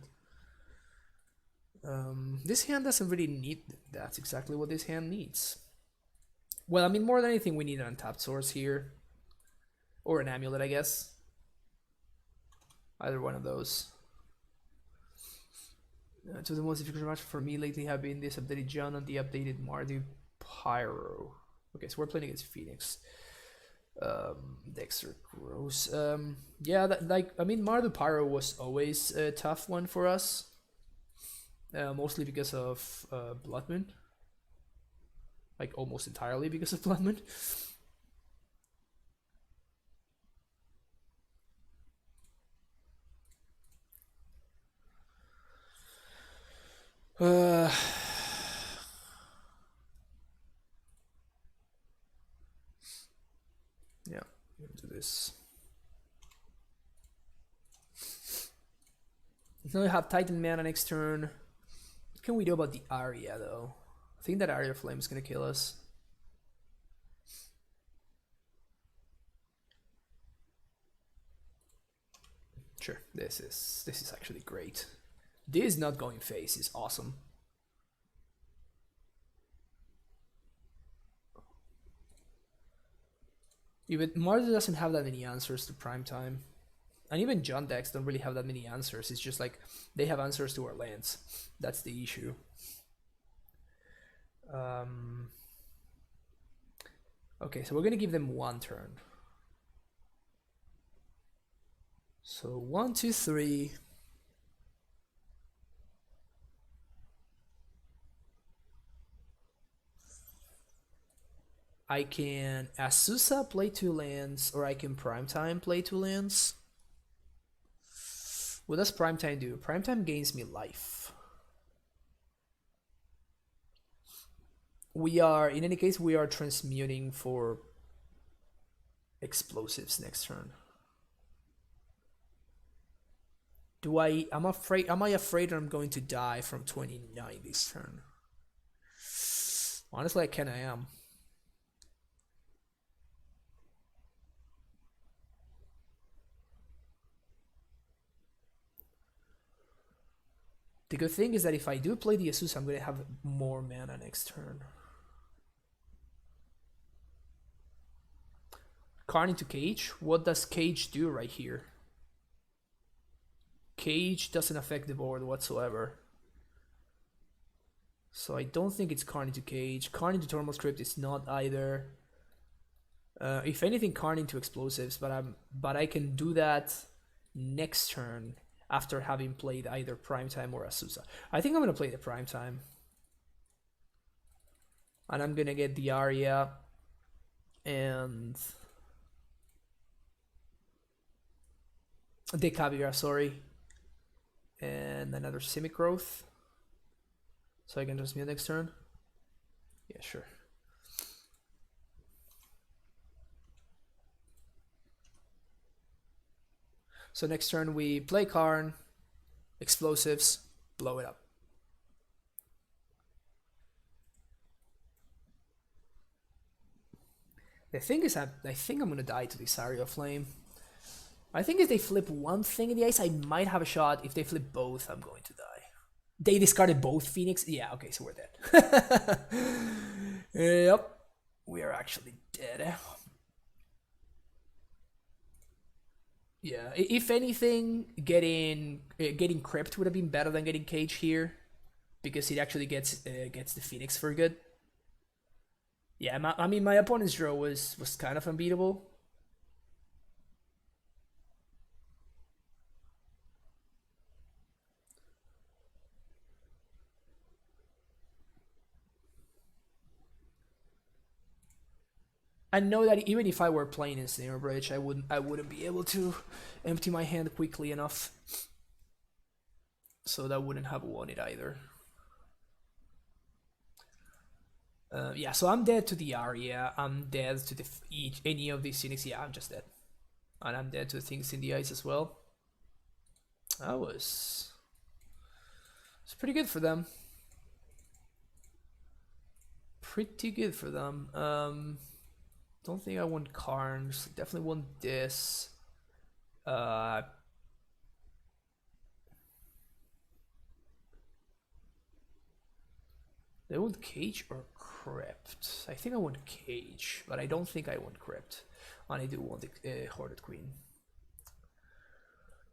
this hand doesn't really need. That's exactly what this hand needs. Well, I mean, more than anything, we need an untapped source here, or an amulet, I guess. Either one of those. Two of the most difficult matches for me lately have been this updated John and the updated Mardu Pyro. Okay, so we're playing against Phoenix. Dexter gross. Yeah, I mean, Mardu Pyro was always a tough one for us. Mostly because of Blood Moon. Like, almost entirely because of Blood Moon. Yeah, do this. Now we have Titan Mana next turn. What can we do about the Aria, though? I think that Aria Flame is gonna kill us. Sure, this is actually great. This not going face is awesome. Even Mardu doesn't have that many answers to Primetime. And even John decks don't really have that many answers. It's just like they have answers to our lands. That's the issue. Okay, so we're gonna give them one turn. So 1, 2, 3. I can Asusa play 2 lands, or I can Primetime play 2 lands. What does Primetime do? Primetime gains me life. We are, in any case, we are transmuting for explosives next turn. Am I afraid I'm going to die from 29 this turn? Honestly, I kinda am. The good thing is that if I do play the Asus, I'm going to have more mana next turn. Karn into Cage? What does Cage do right here? Cage doesn't affect the board whatsoever. So I don't think it's Karn into Cage. Karn into Thermal Script is not either. If anything, Karn into Explosives, but I can do that next turn after having played either Primetime or Asusa. I think I'm gonna play the Primetime. And I'm gonna get the Aria and the Caviar, sorry. And another Simic-Growth. So I can just mute next turn? Yeah, sure. So next turn we play Karn, Explosives, blow it up. The thing is, I think I'm gonna die to this Aria Flame. I think if they flip one thing in the ice, I might have a shot. If they flip both, I'm going to die. They discarded both Phoenix? Yeah, okay, so we're dead. Yep. We are actually dead. Yeah, if anything, getting Crypt would have been better than getting Cage here, because it actually gets the Phoenix for good. Yeah, I mean, my opponent's draw was kind of unbeatable. I know that even if I were playing in Snare Bridge, I wouldn't be able to empty my hand quickly enough. So that wouldn't have won it either. Yeah, so I'm dead to the Aria. I'm dead to any of these Phoenix. Yeah, I'm just dead. And I'm dead to things in the ice as well. It's pretty good for them. Pretty good for them. Don't think I want Karns. Definitely want this. Uh, they want Cage or Crypt? I think I want Cage, but I don't think I want Crypt. And I do want the Hoarded Queen.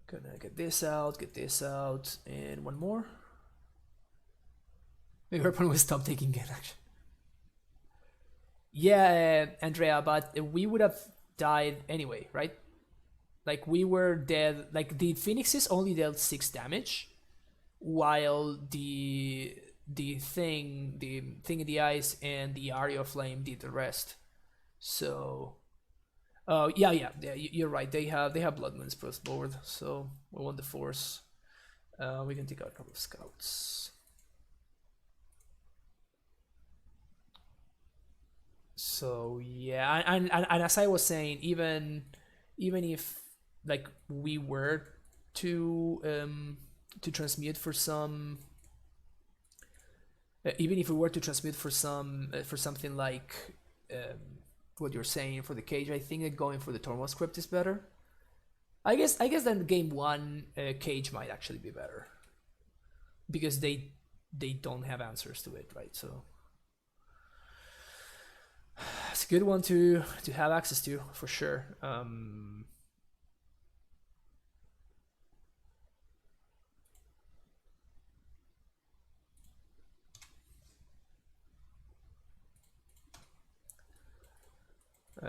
Gonna get this out, and one more. Maybe her opponent will stop taking get action. Yeah, Andrea, but we would have died anyway, right? Like we were dead. Like the Phoenixes only dealt 6 damage, while the thing in the ice and the Aria of Flame did the rest. So, yeah, you're right. They have Blood Moons plus board, so we want the force. We can take out a couple of scouts. So yeah, and as I was saying, even if like we were to transmute for some, even if we were to transmute for some for something like um, what you're saying for the cage, I think that going for the Tormod script is better. I guess then game one cage might actually be better because they don't have answers to it, right? So it's a good one to have access to for sure.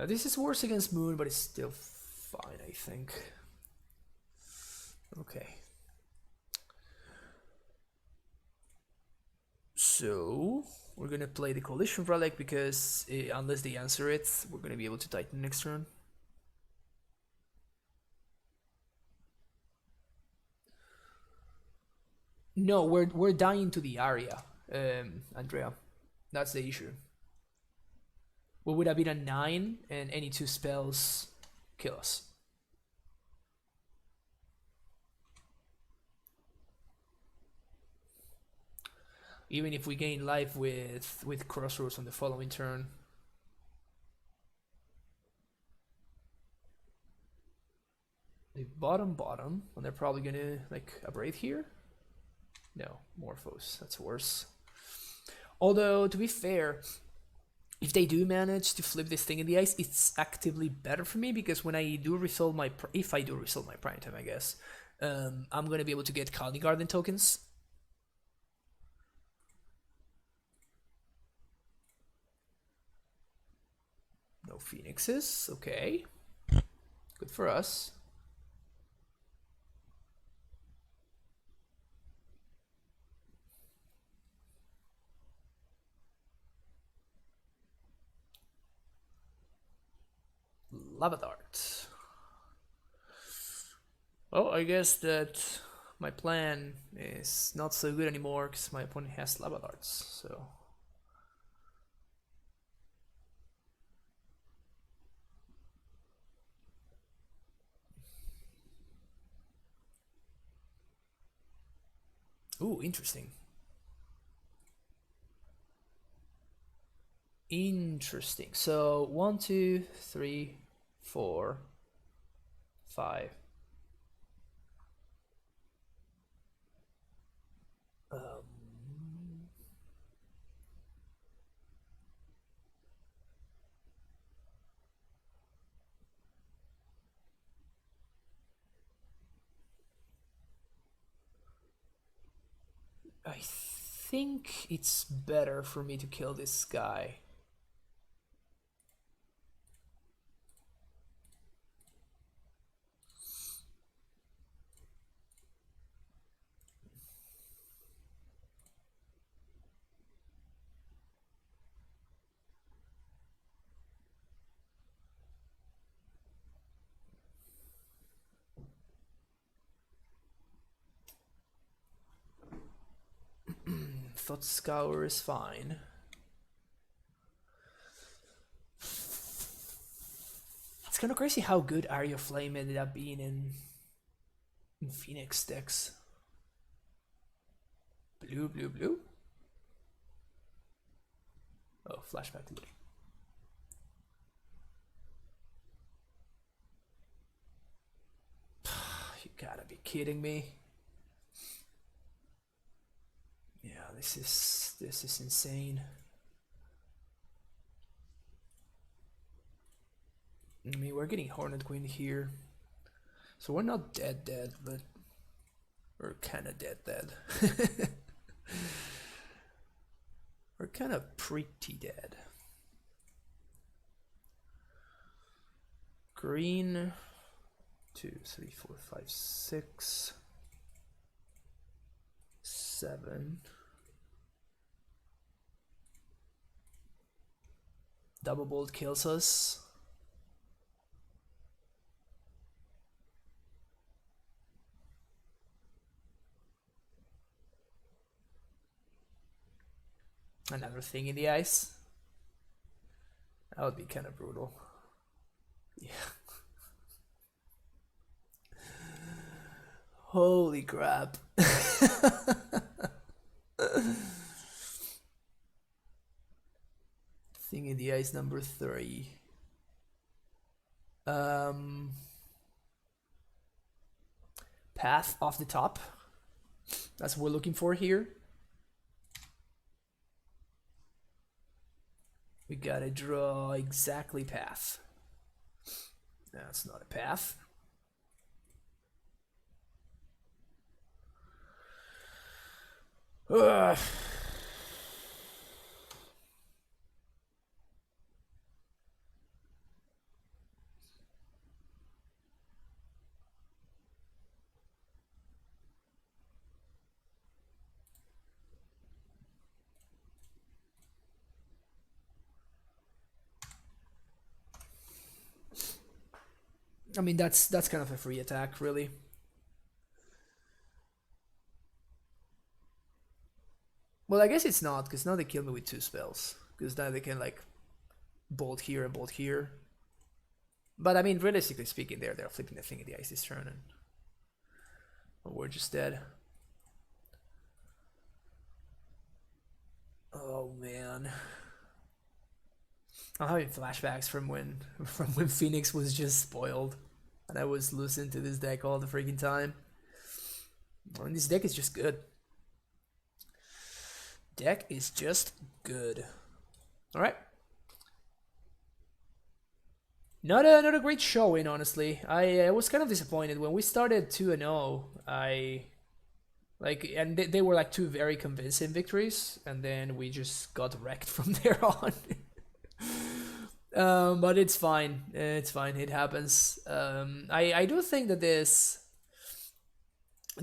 This is worse against Moon, but it's still fine, I think. Okay. So we're gonna play the Coalition Relic because unless they answer it, we're gonna be able to Titan next turn. No, we're dying to the area, Andrea. That's the issue. We would have been a 9, and any 2 spells kill us. Even if we gain life with Crossroads on the following turn. The bottom, and they're probably gonna like abrade here. No, Morphos. That's worse. Although to be fair, if they do manage to flip this thing in the ice, it's actively better for me because when I do resolve my if I do resolve my prime time, I guess I'm gonna be able to get Colony Garden tokens. No Phoenixes, okay. Good for us. Lava Dart. Oh, I guess that my plan is not so good anymore because my opponent has Lava Darts, so... Ooh, interesting. Interesting. So 1, 2, 3, 4, 5. I think it's better for me to kill this guy. Thought Scour is fine. It's kind of crazy how good Aria of Flame ended up being in Phoenix decks. Blue, blue, blue. Oh, flashback to blue. Gotta be kidding me. Yeah, this is insane. I mean, we're getting Hornet Queen here. So we're not dead, but we're kinda dead. We're kinda pretty dead. Green, 2, 3, 4, 5, 6, 7. Double bolt kills us. Another thing in the ice. That would be kind of brutal. Yeah. Holy crap. Thing in the ice number 3. Path off the top. That's what we're looking for here. We gotta draw exactly path. That's not a path. Ugh. I mean, that's kind of a free attack, really. Well, I guess it's not, because now they kill me with 2 spells. Because now they can, like, bolt here and bolt here. But, I mean, realistically speaking, they're flipping the thing in the ice this turn, and we're just dead. Oh, man. I'm having flashbacks from when Phoenix was just spoiled. And I was losing to this deck all the freaking time. And this deck is just good. Deck is just good. Alright. Not a great showing, honestly. I was kind of disappointed when we started 2-0. And they were like 2 very convincing victories, and then we just got wrecked from there on. But it's fine. It's fine. It happens. I do think that this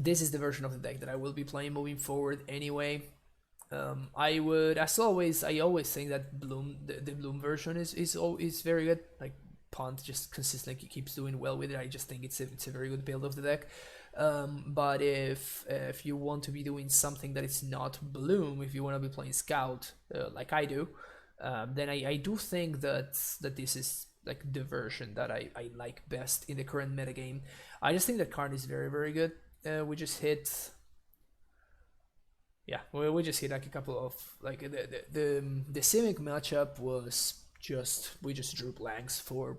is the version of the deck that I will be playing moving forward anyway. I would, as always, I always think that the Bloom version is very good. Like Punt just consistently keeps doing well with it. I just think it's a very good build of the deck. But if you want to be doing something that is not Bloom, if you want to be playing Scout like I do, then I do think that this is like the version that I like best in the current metagame. I just think that Karn is very, very good. We just hit, yeah, we just hit like a couple of, like the Simic matchup was just, we just drew blanks for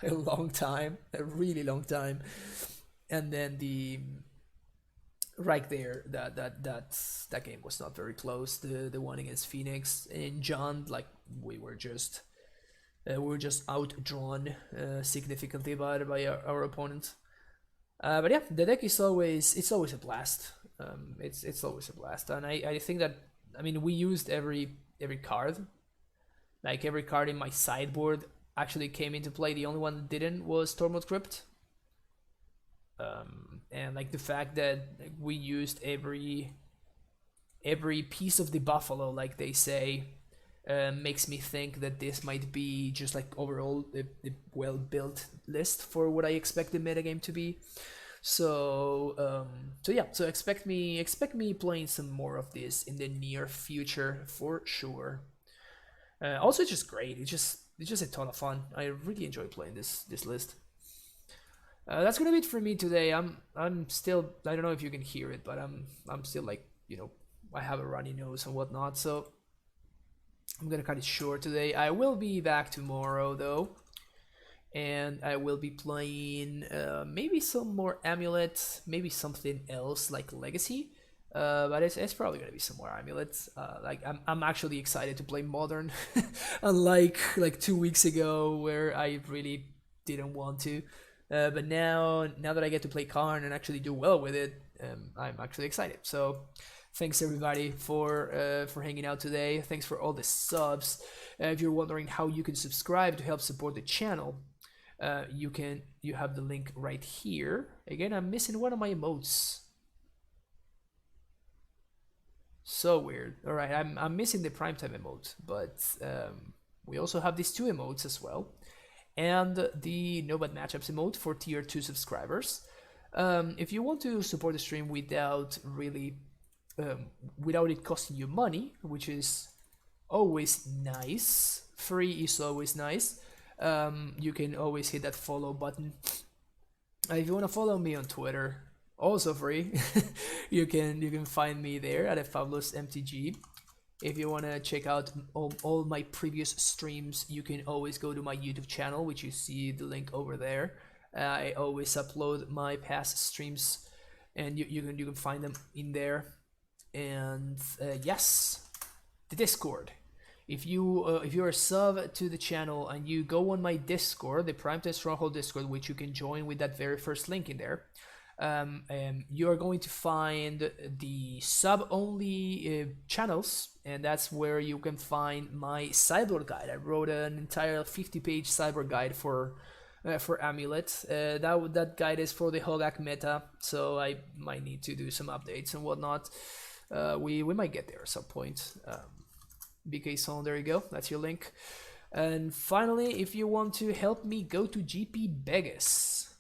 a long time, a really long time, and then right there, that game was not very close. The one against Phoenix and John, like we were just outdrawn significantly by our opponent. But yeah, the deck is always a blast. It's always a blast, and I think that, I mean, we used every card. Like every card in my sideboard actually came into play. The only one that didn't was Tormod Crypt. And like the fact that we used every piece of the buffalo, like they say, makes me think that this might be just like overall a well-built list for what I expect the metagame to be. So yeah, so expect me playing some more of this in the near future for sure. Also, it's just great. It's just a ton of fun. I really enjoy playing this list. That's gonna be it for me today. I'm still, I don't know if you can hear it, but I'm still like, you know, I have a runny nose and whatnot, so I'm gonna cut it short today. I will be back tomorrow though, and I will be playing maybe some more Amulet, maybe something else like Legacy. But it's probably gonna be some more Amulets. Like I'm actually excited to play Modern, unlike like 2 weeks ago where I really didn't want to. But now that I get to play Karn and actually do well with it, I'm actually excited. So thanks everybody for hanging out today. Thanks for all the subs. If you're wondering how you can subscribe to help support the channel, you have the link right here. Again, I'm missing one of my emotes. So weird. All right, I'm missing the primetime emote, but we also have these two emotes as well, and the no bad matchups emote for tier 2 subscribers. If you want to support the stream without really without it costing you money, which is always nice, free is always nice, you can always hit that follow button. If you want to follow me on Twitter, also free, you can find me there at a fabulous mtg. If you want to check out all my previous streams, you can always go to my YouTube channel, which you see the link over there. I always upload my past streams, and you can find them in there. And yes, the Discord. If you're a sub to the channel and you go on my Discord, the Primetime Stronghold Discord, which you can join with that very first link in there, you are going to find the sub-only channels, and that's where you can find my cyborg guide. I wrote an entire 50-page cyborg guide for Amulet. That guide is for the Hogak meta, so I might need to do some updates and whatnot. We might get there at some point. BK Song, there you go. That's your link. And finally, if you want to help me go to GP Vegas,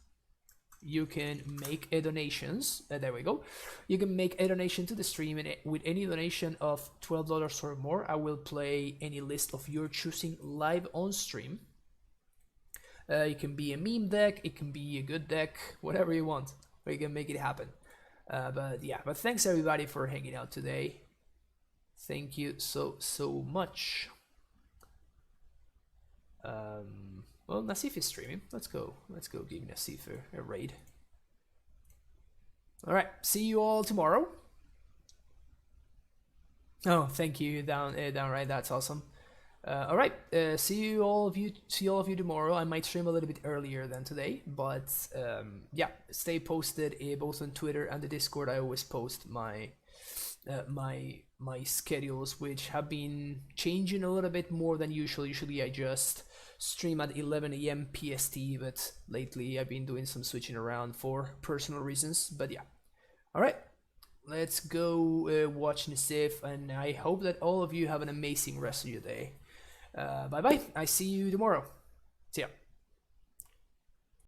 you can make a donations. There we go. You can make a donation to the stream, and with any donation of $12 or more, I will play any list of your choosing live on stream. It can be a meme deck, it can be a good deck, whatever you want. We can make it happen. But thanks everybody for hanging out today. Thank you so much. Well, Nassif is streaming. Let's go give Nassif a raid. All right, see you all tomorrow. Oh, thank you, downright. That's awesome. All right, see all of you tomorrow. I might stream a little bit earlier than today, but yeah, stay posted both on Twitter and the Discord. I always post my my schedules, which have been changing a little bit more than usual. Usually I just stream at 11 a.m. PST, but lately I've been doing some switching around for personal reasons. But yeah, all right, let's go watch Nassif, and I hope that all of you have an amazing rest of your day. Bye bye. I see you tomorrow. See ya.